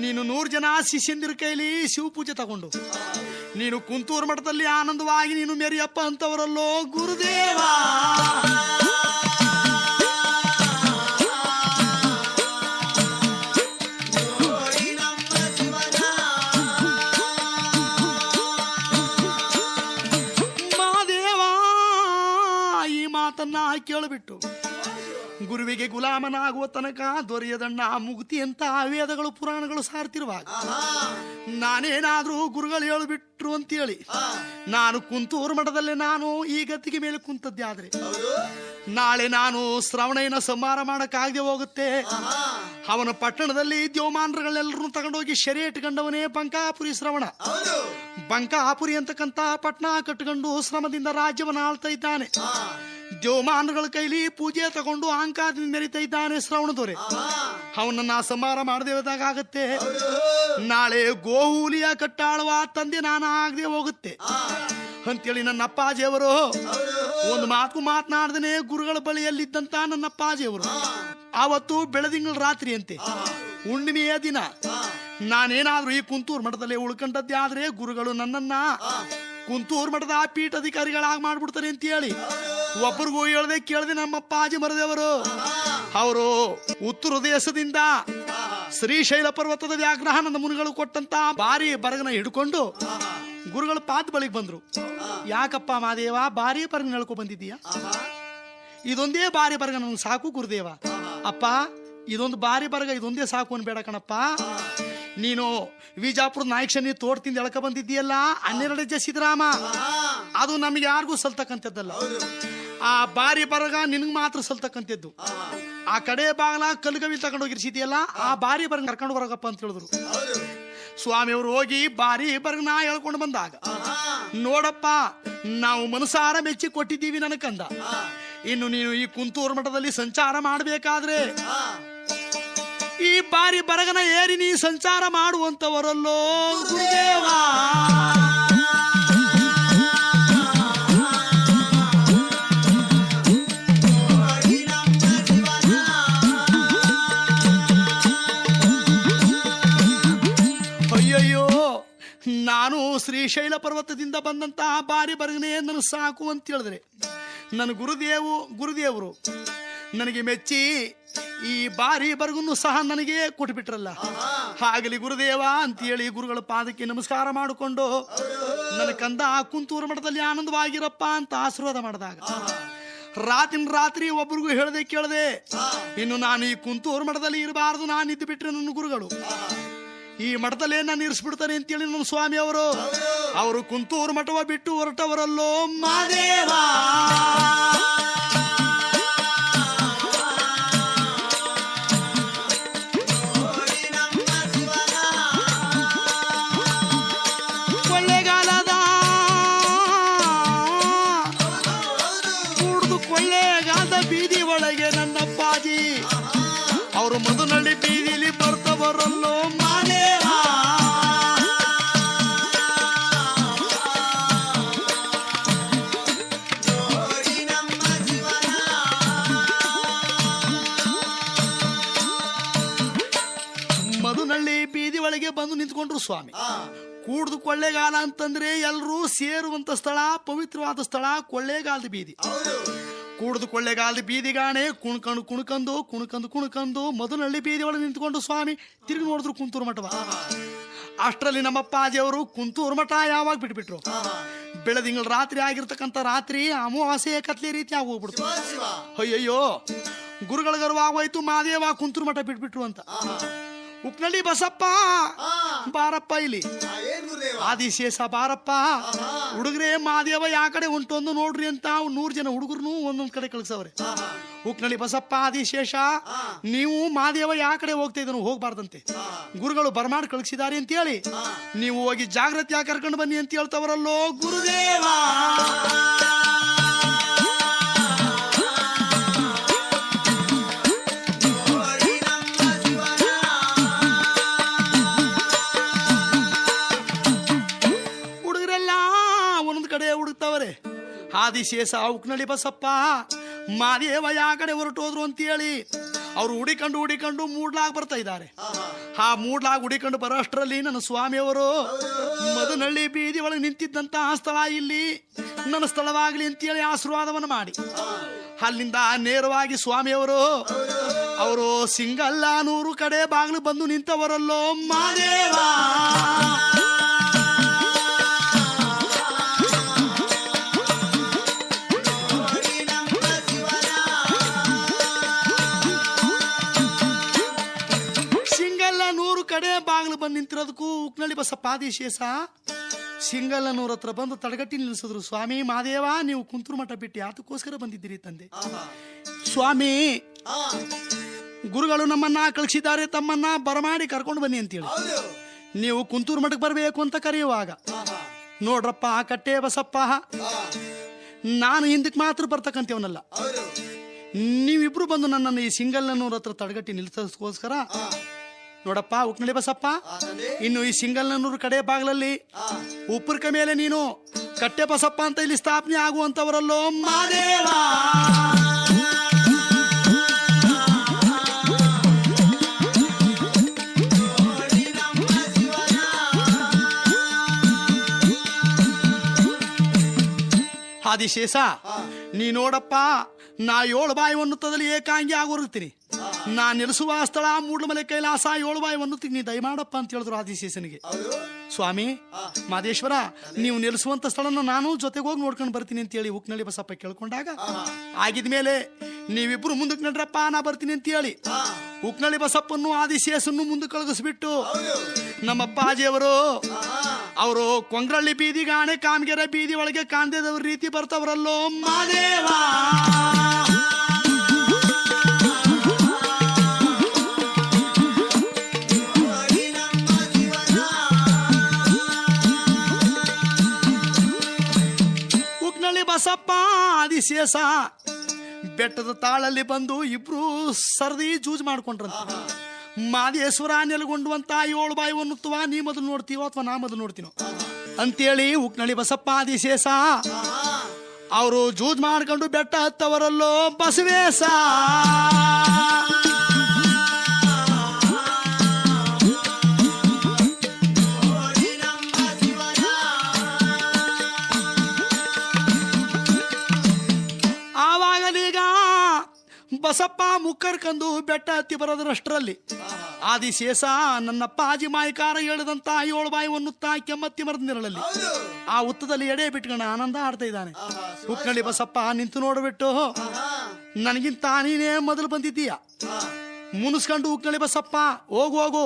ನೀನು 100 ಜನ ಶಿಷ್ಯಂದಿರ ಕೈಲಿ ಶಿವ ಪೂಜೆ ತಗೊಂಡು ನೀನು ಕುಂತೂರು ಮಠದಲ್ಲಿ ಆನಂದವಾಗಿ ನೀನು ಮೆರಿಯಪ್ಪ ಅಂತವರಲ್ಲೋ ಗುರುದೇವ. ಕೇಳಿಬಿಟ್ಟು ಗುರುವಿಗೆ ಗುಲಾಮನಾಗುವ ತನಕ ದೊರೆಯದಣ್ಣ ಮುಕ್ತಿ ಅಂತ ವೇದಗಳು ಪುರಾಣಗಳು ಸಾರ್ತಿರುವಾಗ ನಾನೇನಾದ್ರೂ ಗುರುಗಳು ಹೇಳಿಬಿಟ್ರು ಅಂತೇಳಿ ನಾನು ಕುಂತೂರು ಮಠದಲ್ಲೇ ನಾನು ಈ ಗದ್ದಿಗೆ ಮೇಲೆ ಕುಂತದ್ದೇ ಆದ್ರೆ ನಾಳೆ ನಾನು ಶ್ರವಣಯ್ಯನ ಸಂಹಾರ ಮಾಡಕ್ಕಾಗದೆ ಹೋಗುತ್ತೆ. ಅವನ ಪಟ್ಟಣದಲ್ಲಿ ದೇವಮಾನರುಗಳೆಲ್ಲರೂ ತಗೊಂಡೋಗಿ ಶೆರೆ ಇಟ್ಕೊಂಡವನೇ ಬಂಕಾಪುರಿ ಶ್ರವಣ. ಬಂಕಾಪುರಿ ಅಂತಕ್ಕಂತ ಪಟ್ಟಣ ಕಟ್ಕೊಂಡು ಶ್ರಮದಿಂದ ರಾಜ್ಯವನ್ನ ಆಳ್ತಾ ಇದ್ದಾನೆ. ದೇವಮಾನಗಳ ಕೈಲಿ ಪೂಜೆ ತಗೊಂಡು ಅಹಂಕಾರದಿಂದ ಮೆರಿತಾ ಇದ್ದಾನೆ ಶ್ರವಣ ದೊರೆ. ಅವನನ್ನ ಸಂಹಾರ ಮಾಡದೆ ಹೋದಾಗತ್ತೆ. ನಾಳೆ ಗೋಹೂಲಿಯ ಕಟ್ಟಾಳುವ ತಂದೆ ನಾನು ಆಗದೆ ಹೋಗುತ್ತೆ ಅಂತೇಳಿ ನನ್ನ ಅಪ್ಪಾಜಿಯವರು ಒಂದು ಮಾತು ಮಾತನಾಡ್ದೇನೆ ಗುರುಗಳ ಬಳಿಯಲ್ಲಿದ್ದಂತ ನನ್ನ ಅಪ್ಪಾಜಿಯವರು ಆವತ್ತು ಬೆಳದಿಂಗಳ ರಾತ್ರಿ ಅಂತೆ ಹುಣ್ಣಿಮೆಯ ದಿನ ನಾನೇನಾದ್ರೂ ಈ ಕುಂತೂರು ಮಠದಲ್ಲಿ ಉಳ್ಕೊಂಡದ್ದೇ ಆದ್ರೆ ಗುರುಗಳು ನನ್ನನ್ನ ಕುಂತೂರು ಮಠದ ಪೀಠಾಧಿಕಾರಿಗಳಾಗಿ ಮಾಡ್ಬಿಡ್ತಾರೆ ಅಂತ ಹೇಳಿ ಒಬ್ಬರಿಗೂ ಹೇಳ್ದೆ ಕೇಳದೆ ನಮ್ಮ ಅಪ್ಪಾಜಿ ಮರದೇವರು ಅವರು ಉತ್ತರ ದೇಶದಿಂದ ಶ್ರೀಶೈಲ ಪರ್ವತದ ವ್ಯಾಘ್ರಹಾನಂದ ಮುನಿಗಳು ಕೊಟ್ಟಂತ ಭಾರಿ ಬರಗನ ಹಿಡ್ಕೊಂಡು ಗುರುಗಳ ಪಾದ ಬಳಿಗೆ ಬಂದ್ರು. ಯಾಕಪ್ಪ ಮಾದೇವ ಬಾರಿ ಬರ್ಗ ನಳ್ಕೊ ಬಂದಿದ್ದೀಯ? ಇದೊಂದೇ ಬಾರಿ ಬರ್ಗ ನನ್ಗೆ ಸಾಕು ಗುರುದೇವ. ಅಪ್ಪ ಇದೊಂದು ಬಾರಿ ಬರ್ಗ ಇದೊಂದೇ ಸಾಕು ಅನ್ಬೇಡ ಕಣಪ್ಪ. ನೀನು ವಿಜಾಪುರ ನಾಯಕ್ಷನಿ ತೋಟದಿಂದ ಎಳ್ಕ ಬಂದಿದ್ದೀಯಲ್ಲ 12 ಸಿದ್ದರಾಮ, ಅದು ನಮ್ಗೆ ಯಾರಿಗೂ ಸಲ್ತಕ್ಕಂಥದ್ದಲ್ಲ. ಆ ಬಾರಿ ಬರಗ ನಿನ್ಗೆ ಮಾತ್ರ ಸಲ್ತಕ್ಕಂಥದ್ದು. ಆ ಕಡೆ ಬಾಗಲ ಕಲ್ಗವಿ ತಗೊಂಡೋಗಿರ್ಸಿದೆಯಲ್ಲ, ಆ ಬಾರಿ ಬರ್ಗ ಕರ್ಕೊಂಡು ಬರಗಪ್ಪ ಅಂತ ಹೇಳಿದ್ರು. ಸ್ವಾಮಿಯವರು ಹೋಗಿ ಬಾರಿ ಬರ್ಗನ ಹೇಳ್ಕೊಂಡು ಬಂದಾಗ, ನೋಡಪ್ಪ ನಾವು ಮನಸಾರ ಮೆಚ್ಚಿ ಕೊಟ್ಟಿದ್ದೀವಿ ನನಕಂದ. ಇನ್ನು ನೀನು ಈ ಕುಂತೂರು ಮಠದಲ್ಲಿ ಸಂಚಾರ ಮಾಡಬೇಕಾದ್ರೆ ಈ ಬಾರಿ ಬರಗನ ಏರಿ ನೀ ಸಂಚಾರ ಮಾಡುವಂತವರಲ್ಲೋ ಗುರುದೇವ. ಅಯ್ಯಯ್ಯೋ, ನಾನು ಶ್ರೀಶೈಲ ಪರ್ವತದಿಂದ ಬಂದಂತಹ ಬಾರಿ ಬರಗನೇ ನನಗೆ ಸಾಕು ಅಂತ ಹೇಳಿದ್ರೆ ನನ್ನ ಗುರುದೇವರು ನನಗೆ ಮೆಚ್ಚಿ ಈ ಬಾರಿ ಬರ್ಗನ್ನು ಸಹ ನನಗೆ ಕೊಟ್ಬಿಟ್ರಲ್ಲ. ಆಗಲಿ ಗುರುದೇವ ಅಂತೇಳಿ ಗುರುಗಳ ಪಾದಕ್ಕೆ ನಮಸ್ಕಾರ ಮಾಡಿಕೊಂಡು ನನ್ನ ಕಂದ ಕುಂತೂರು ಮಠದಲ್ಲಿ ಆನಂದವಾಗಿರಪ್ಪ ಅಂತ ಆಶೀರ್ವಾದ ಮಾಡಿದಾಗ, ರಾತ್ರಿ ಒಬ್ರಿಗೂ ಹೇಳದೆ ಕೇಳದೆ ಇನ್ನು ನಾನು ಈ ಕುಂತೂರು ಮಠದಲ್ಲಿ ಇರಬಾರದು, ನಾನು ಇದ್ದು ಬಿಟ್ರೆ ನನ್ನ ಗುರುಗಳು ಈ ಮಠದಲ್ಲೇ ನಾನು ಇರಿಸ್ಬಿಡ್ತಾರೆ ಅಂತೇಳಿ ನನ್ನ ಸ್ವಾಮಿ ಅವರು ಕುಂತೂರು ಮಠವ ಬಿಟ್ಟು ಹೊರಟವರಲ್ಲೋ ಮಾದೇವ. ಕೊಳ್ಳೇಗಾಲದ ಕೊಳ್ಳೇಗಾಲದ ಬೀದಿ ಒಳಗೆ ನನ್ನ ಅಪ್ಪಾಜಿ ಅವರು ಮಧುನಳ್ಳಿ ಬೀದಿಲಿ ಬರ್ತವರಲ್ಲೋ ಮಾದೇವ. ಮಧುನಳ್ಳಿ ಬೀದಿ ಒಳಗೆ ಬಂದು ನಿಂತ್ಕೊಂಡ್ರು ಸ್ವಾಮಿ. ಕೂಡ್ದು ಕೊಳ್ಳೇಗಾಲ ಅಂತಂದ್ರೆ ಎಲ್ಲರೂ ಸೇರುವಂತ ಸ್ಥಳ, ಪವಿತ್ರವಾದ ಸ್ಥಳ ಕೊಳ್ಳೇಗಾಲದ ಬೀದಿ. ಕೂಡ್ದು ಕೊಳ್ಳೇಗಾಲದ ಬೀದಿಗಾಣೆ ಕುಣ್ಕಂದು ಮಧುನಳ್ಳಿ ಬೀದಿ ಒಳಗೆ ನಿಂತ್ಕೊಂಡು ಸ್ವಾಮಿ ತಿರುಗಿ ನೋಡಿದ್ರು ಕುಂತೂರು ಮಠವ. ಅಷ್ಟರಲ್ಲಿ ನಮ್ಮಪ್ಪಾಜಿಯವರು ಕುಂತೂರು ಮಠ ಯಾವಾಗ ಬಿಟ್ಬಿಟ್ರು, ಬೆಳದಿಂಗಳ ರಾತ್ರಿ ಆಗಿರ್ತಕ್ಕಂಥ ರಾತ್ರಿ ಅಮಾವಾಸ್ಯೆ ಕತ್ಲೆ ರೀತಿ ಆಗೋಗ್ಬಿಡ್ತು. ಅಯ್ಯಯ್ಯೋ, ಗುರುಗಳ ಗರ್ವಾಗೋಯ್ತು, ಮಾದೇವ ಕುಂತೂರು ಮಠ ಬಿಟ್ಬಿಟ್ರು ಅಂತ. ಉಕ್ನಳ್ಳಿ ಬಸಪ್ಪ ಬಾರಪ್ಪ, ಇಲ್ಲಿ ಆದಿಶೇಷ ಬಾರಪ್ಪ, ಹುಡುಗರೇ ಮಾದೇವ ಯಾ ಕಡೆ ಉಂಟೊಂದು ನೋಡ್ರಿ ಅಂತ 100 ಜನ ಹುಡುಗರು ಒಂದೊಂದ್ ಕಡೆ ಕಳ್ಸವ್ರೆ. ಉಕ್ನಳ್ಳಿ ಬಸಪ್ಪ ಆದಿಶೇಷ, ನೀವು ಮಾದೇವ ಯಾ ಕಡೆ ಹೋಗ್ತಾ ಇದ್ದನು ಹೋಗ್ಬಾರ್ದಂತೆ, ಗುರುಗಳು ಬರ್ಮಾಡ್ ಕಳಿಸಿದಾರೆ ಅಂತ ಹೇಳಿ ನೀವು ಹೋಗಿ ಜಾಗೃತಿ ಕರ್ಕೊಂಡು ಬನ್ನಿ ಅಂತ ಹೇಳ್ತವರಲ್ಲೋ ಗುರುದೇವ. ಹುಡುಕ್ತವ್ರೆ. ಆದಿಶೇಷ ಉಕ್ನಳ್ಳಿ ಬಸಪ್ಪ ಮಾದೇವ ಯಾ ಕಡೆ ಹೊರಟೋದ್ರು ಅಂತೇಳಿ ಅವ್ರು ಹುಡಿಕೊಂಡು ಮೂಡ್ಲಾಗ್ ಬರ್ತಾ ಇದ್ದಾರೆ. ಆ ಮೂಡ್ಲಾಗ್ ಹುಡಿಕೊಂಡು ಬರೋ ಅಷ್ಟರಲ್ಲಿ ನನ್ನ ಸ್ವಾಮಿಯವರು ಮಧುನಳ್ಳಿ ಬೀದಿ ಒಳಗೆ ನಿಂತಿದ್ದಂತ ಆ ಸ್ಥಳ ಇಲ್ಲಿ ನನ್ನ ಸ್ಥಳವಾಗ್ಲಿ ಅಂತೇಳಿ ಆಶೀರ್ವಾದವನ್ನು ಮಾಡಿ ಅಲ್ಲಿಂದ ನೇರವಾಗಿ ಸ್ವಾಮಿಯವರು ಸಿಂಗಲ್ಲನೂರು ಕಡೆ ಬಾಗಿಲು ಬಂದು ನಿಂತವರಲ್ಲೋ ಮಾದೇವ. ಕಡೆ ಬಾಗಿಲು ಬಂದು ನಿಂತಿರೋದಕ್ಕೂ ಉಕ್ನಳ್ಳಿ ಬಸಪ್ಪ ಆದಿಶೇಷ ಸಿಂಗಲ್ಲನೂರ ಹತ್ರ ಬಂದು ತಡಗಟ್ಟಿ ನಿಲ್ಲಿಸಿದ್ರು. ಸ್ವಾಮಿ ಮಾದೇವ, ನೀವು ಕುಂತೂರು ಮಠ ಬಿಟ್ಟು ಯಾತಕ್ಕೋಸ್ಕರ ಬಂದಿದ್ದೀರಿ ತಂದೆ? ಸ್ವಾಮಿ, ಗುರುಗಳು ನಮ್ಮನ್ನ ಕಳಿಸಿದ್ದಾರೆ, ತಮ್ಮನ್ನ ಬರಮಾಡಿ ಕರ್ಕೊಂಡು ಬನ್ನಿ ಅಂತೇಳಿ ನೀವು ಕುಂತೂರು ಮಠಕ್ಕೆ ಬರಬೇಕು ಅಂತ ಕರೆಯುವಾಗ, ನೋಡ್ರಪ್ಪ ಆ ಕಟ್ಟೆ ಬಸಪ್ಪ, ನಾನು ಹಿಂದಕ್ಕೆ ಮಾತ್ರ ಬರ್ತಕ್ಕಂಥವನಲ್ಲ, ನೀವಿಬ್ರು ಬಂದು ನನ್ನನ್ನು ಈ ಸಿಂಗಲ್ಲನೂರ ಹತ್ರ ತಡಗಟ್ಟಿ ನಿಲ್ಲಿಸೋದಕ್ಕೋಸ್ಕರ ನೋಡಪ್ಪ ಉಕ್ನಳ್ಳಿ ಬಸಪ್ಪ, ಇನ್ನು ಈ ಸಿಂಗಲ್ಲನೂರು ಕಡೆ ಬಾಗಿಲಲ್ಲಿ ಉಪ್ಪರ್ಕ ಮೇಲೆ ನೀನು ಕಟ್ಟೆ ಬಸಪ್ಪ ಅಂತ ಇಲ್ಲಿ ಸ್ಥಾಪನೆ ಆಗುವಂತವರಲ್ಲೋ ಮಾದೇವ. ಆದಿಶೇಷ, ನೀ ನೋಡಪ್ಪ, ನಾ 7 ಬಾಯಿ ಅನ್ನುತ್ತದಲ್ಲಿ ಏಕಾಂಗಿ ಆಗೋರ್ತೀನಿ, ನಾ ನೆಲೆಸುವ ಸ್ಥಳ ಮೂಡ್ಲಮಲೆ ಕೈಲಾಸ 7 ಬಾಯಿ ಅನ್ನುತ್ತೀನಿ, ನೀ ದಯಮಾಡಪ್ಪ ಅಂತ ಹೇಳಿದ್ರು ಆದಿಶೇಷನಿಗೆ. ಸ್ವಾಮಿ ಮಾದೇಶ್ವರ, ನೀವು ನಿಲ್ಲಿಸುವಂತ ಸ್ಥಳನ ನಾನು ಜೊತೆಗೆ ಹೋಗಿ ನೋಡ್ಕೊಂಡು ಬರ್ತೀನಿ ಅಂತೇಳಿ ಉಕ್ನಳ್ಳಿ ಬಸಪ್ಪ ಕೇಳ್ಕೊಂಡಾಗ, ಆಗಿದ್ಮೇಲೆ ನೀವಿಬ್ರು ಮುಂದಕ್ಕೆ ನಡ್ರಪ್ಪ, ನಾ ಬರ್ತೀನಿ ಅಂತ ಹೇಳಿ ಉಕ್ನಳ್ಳಿ ಬಸಪ್ಪನ್ನು ಆದಿಶೇಷನ್ನು ಮುಂದಕ್ಕೆ ಕಳಗಿಸ್ಬಿಟ್ಟು ನಮ್ಮ ಅಪ್ಪಾಜಿಯವರು ಅವರು ಕೊಂಗ್ರಳ್ಳಿ ಬೀದಿ ಗಾಣೆ ಕಾಮಗೆರೆ ಬೀದಿ ಒಳಗೆ ಕಾಣ್ದೇದವ್ರ ರೀತಿ ಬರ್ತವ್ರಲ್ಲೋ ಮಾದೇವ. ಉಕ್ನಳ್ಳಿ ಬಸಪ್ಪ ಆದಿಶೇಷ ಬೆಟ್ಟದ ತಾಳಲ್ಲಿ ಬಂದು ಇಬ್ರು ಸರದಿ ಜೂಜ್ ಮಾಡ್ಕೊಂಡ್ರಂತ. ಮಾದೇಶ್ವರ ನೆಲಗೊಂಡುವಂತ 7 ಬಾಯಿ ಒನ್ನುತ್ತವ, ನೀ ಮೊದಲು ನೋಡ್ತೀವೋ ಅಥವಾ ನಾ ಮೊದಲು ನೋಡ್ತೀನೋ ಅಂತೇಳಿ ಉಕ್ನಳ್ಳಿ ಬಸಪ್ಪ ಆದಿಶೇಷ ಅವರು ಜೂಜ್ ಮಾಡ್ಕೊಂಡು ಬೆಟ್ಟ ಹತ್ತವರಲ್ಲೋ ಬಸವೇಶ. ಬಸಪ್ಪ ಮುಕ್ಕರ್ಕಂದು ಬೆಟ್ಟ ಹತ್ತಿ ಬರೋದ್ರಷ್ಟರಲ್ಲಿ ಆದಿಶೇಷ ನನ್ನ ಪಾಜಿ ಮಾಯಿಕಾರ ಹೇಳಿದಂತ 7 ಬಾಯಿ ಒನ್ನುತ್ತ ಕೆಮ್ಮತ್ತಿ ಮರದ ನೆರಳಲ್ಲಿ ಆ ಉತ್ತದಲ್ಲಿ ಎಡೆ ಬಿಟ್ಕೊಂಡು ಆನಂದ ಆಡ್ತಾ ಇದ್ದಾನೆ. ಉಕ್ನಳ್ಳಿ ಬಸಪ್ಪ ನಿಂತು ನೋಡ್ಬಿಟ್ಟು, ನನಗಿಂತ ನೀನೇ ಮೊದಲು ಬಂದಿದ್ದೀಯ, ಮುನಿಸ್ಕೊಂಡು ಉಕ್ನಳ್ಳಿ ಬಸಪ್ಪ ಹೋಗು,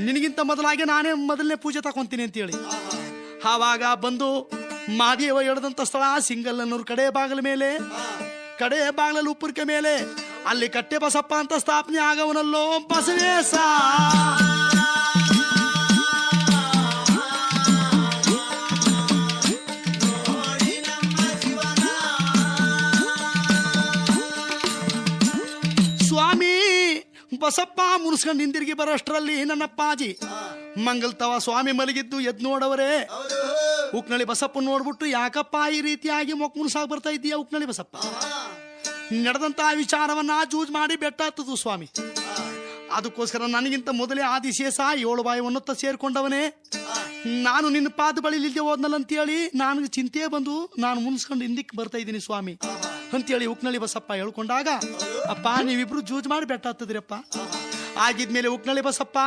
ನಿನಗಿಂತ ಮೊದಲಾಗಿ ನಾನೇ ಮೊದಲನೇ ಪೂಜೆ ತಕೊಂತೀನಿ ಅಂತೇಳಿ ಆವಾಗ ಬಂದು ಮಾದೇವ ಹೇಳಿದಂತ ಸ್ಥಳ ಸಿಂಗಲ್ಲನೂರು ಕಡೆ ಬಾಗಿಲ ಮೇಲೆ, ಕಡೆ ಬಾಗ್ಲಲ್ಲಿ ಉಪ್ಪುರ್ಕೆ ಮೇಲೆ ಅಲ್ಲಿ ಕಟ್ಟೆ ಬಸಪ್ಪ ಅಂತ ಸ್ಥಾಪನೆ ಆಗವನಲ್ಲೋ ಬಸವೇಶ. ಸ್ವಾಮಿ ಬಸಪ್ಪ ಮುನ್ಸ್ಕೊಂಡು ಹಿಂದಿರುಗಿ ಬರೋಷ್ಟರಲ್ಲಿ ನನ್ನ ಅಪ್ಪಾಜಿ ಮಂಗಲ್ತವ ಸ್ವಾಮಿ ಮಲಗಿದ್ದು ಎದ್ ನೋಡವರೇ. ಉಕ್ನಳ್ಳಿ ಬಸಪ್ಪ ನೋಡ್ಬಿಟ್ಟು, ಯಾಕಪ್ಪ ಈ ರೀತಿಯಾಗಿ ಮೊಕ್ ಮುನ್ಸಾಗಿ ಬರ್ತಾ ಇದ್ದೀಯ ಉಕ್ನಳ್ಳಿ ಬಸಪ್ಪ? ನಡೆದಂತ ವಿಚಾರವನ್ನ ಜೂಜ್ ಮಾಡಿ ಬೆಟ್ಟ ಹತ್ತದು ಸ್ವಾಮಿ. ಅದಕ್ಕೋಸ್ಕರ ನನಗಿಂತ ಮೊದಲೇ ಆದಿಶೇಷ 7 ಬಾಯಿ ಒನ್ನುತ್ತ ಸೇರ್ಕೊಂಡವನೇ, ನಾನು ನಿನ್ನ ಪಾದ ಬಳಿ ಇಲ್ದೆ ಹೋದ್ನಲ್ಲ ಅಂತೇಳಿ ನನಗೆ ಚಿಂತೆ ಬಂದು ನಾನು ಮುನ್ಸ್ಕೊಂಡು ಹಿಂದಿಕ್ಕೆ ಬರ್ತಾ ಇದ್ದೀನಿ ಸ್ವಾಮಿ ಅಂತೇಳಿ ಉಕ್ನಳ್ಳಿ ಬಸಪ್ಪ ಹೇಳ್ಕೊಂಡಾಗ, ಅಪ್ಪ ನೀವಿಬ್ರು ಜೂಜ್ ಮಾಡಿ ಬೆಟ್ಟ ಹತ್ತದ್ರಪ್ಪ. ಆಗಿದ್ಮೇಲೆ ಉಕ್ನಳ್ಳಿ ಬಸಪ್ಪ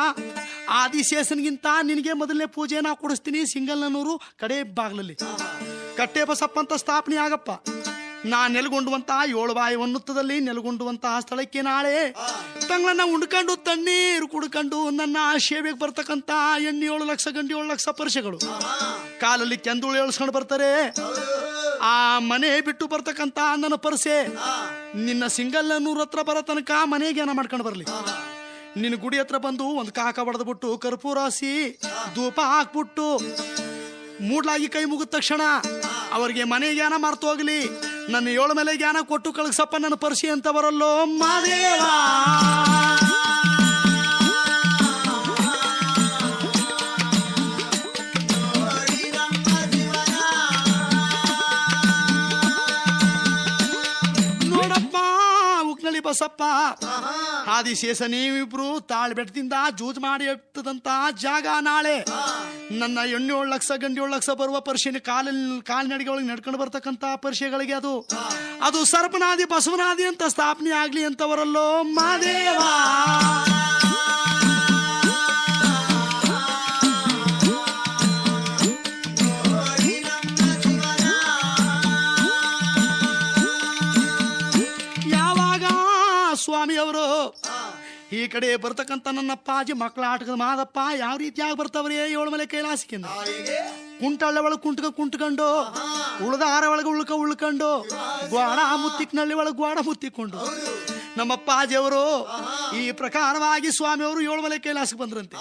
ಆದಿಶೇಷನ್ಗಿಂತ ನಿನಗೆ ಮೊದಲನೇ ಪೂಜೆ ನಾ ಕೊಡಿಸ್ತೀನಿ ಸಿಂಗಲ್ನೂರು ಕಡೆ ಬಾಗ್ಲಲ್ಲಿ ಕಟ್ಟೆ ಬಸಪ್ಪ ಅಂತ ಸ್ಥಾಪನೆ ಆಗಪ್ಪ. ನಾ ನೆಲಗೊಂಡುವಂತ 7 ಬಾಯಿ ಒನ್ನುತ್ತದಲ್ಲಿ ನೆಲಗೊಂಡುವಂತಹ ಸ್ಥಳಕ್ಕೆ ನಾಳೆ ತಂಗಳನ್ನ ಉಂಡ್ಕೊಂಡು ತಣ್ಣೀರು ಕುಡ್ಕೊಂಡು ನನ್ನ ಸೇವೆಗೆ ಬರ್ತಕ್ಕಂತ 7 ಲಕ್ಷ ಗಂಡಿ 7 ಲಕ್ಷ ಪರ್ಷೆಗಳು ಕಾಲಲ್ಲಿ ಕೆಂದುಳು ಏಳ್ಸ್ಕೊಂಡು ಬರ್ತಾರೆ. ಆ ಮನೆ ಬಿಟ್ಟು ಬರ್ತಕ್ಕಂತ ನನ್ನ ಪರ್ಸೆ ನಿನ್ನ ಸಿಂಗಲ್ನೂರ ಹತ್ರ ಬರೋ ತನಕ ಮನೆಗೆ ಏನ ಮಾಡ್ಕೊಂಡು ಬರ್ಲಿ. ನಿನ್ನ ಗುಡಿ ಹತ್ರ ಬಂದು ಒಂದು ಕಾಕ ಬಡದ್ಬಿಟ್ಟು ಕರ್ಪೂರ ಹಸಿ ಧೂಪ ಹಾಕ್ಬಿಟ್ಟು ಮೂಡ್ಲಾಗಿ ಕೈ ಮುಗಿದ ತಕ್ಷಣ ಅವ್ರಿಗೆ ಮನೆ ಜ್ಞಾನ ಮರ್ತು ಹೋಗ್ಲಿ, ನನ್ನ 7 ಮೇಲೆ ಜ್ಞಾನ ಕೊಟ್ಟು ಕಳಗ್ಸಪ್ಪ ನನ್ನ ಪರ್ಸಿ ಅಂತ ಬರಲ್ಲೋ ಮಾದೇವ. ನೋಡಪ್ಪ ಉಕ್ನಳ್ಳಿ ಬಸಪ್ಪ ಆದಿಶೇಷ ನೀವಿಬ್ರು ತಾಳ್ ಬೆಟ್ಟದಿಂದ ಜೂಜ್ ಮಾಡಿ ಎತ್ತದಂತ ಜಾಗ ನಾಳೆ ನನ್ನ 7 ಲಕ್ಷ ಗಂಡಿ 7 ಲಕ್ಷ ಬರುವ ಪರ್ಷಿನ ಕಾಲ್ನಡಿಗೆ ಒಳಗೆ ನಡ್ಕೊಂಡು ಬರ್ತಕ್ಕಂತ ಪರ್ಷಿಗಳಿಗೆ ಅದು ಸರ್ಪನಾದಿ ಬಸವನಾದಿ ಅಂತ ಸ್ಥಾಪನೆ ಆಗ್ಲಿ ಅಂತವರಲ್ಲೋ ಮಾದೇವ. ಯಾವಾಗ ಸ್ವಾಮಿಯವರು ಈ ಕಡೆ ಬರ್ತಕ್ಕಂತ ನನ್ನ ಅಪ್ಪಾಜಿ ಮಕ್ಕಳ ಆಟದ ಮಾದಪ್ಪ ಯಾವ ರೀತಿಯಾಗಿ ಬರ್ತವ್ರಿ 7 ಮಲೆ ಕೈಲಾಸಿಕೆ ಕುಂಟಳ್ಳ ಒಳಗೆ ಕುಂಟ್ಕೊಂಡು ಉಳ್ದಾರ ಒಳಗೆ ಉಳ್ಕೊಂಡು ಗ್ವಾಡ ಮುತ್ತಿಕ್ನಳ್ಳಿ ಒಳಗೆ ಗ್ವಾಡ ಮುತ್ತಿಕೊಂಡು ನಮ್ಮ ಅಪ್ಪಾಜಿಯವರು ಈ ಪ್ರಕಾರವಾಗಿ ಸ್ವಾಮಿಯವರು 7 ಮಲೆ ಕೈಲಾಸಕ್ಕೆ ಬಂದ್ರಂತೆ.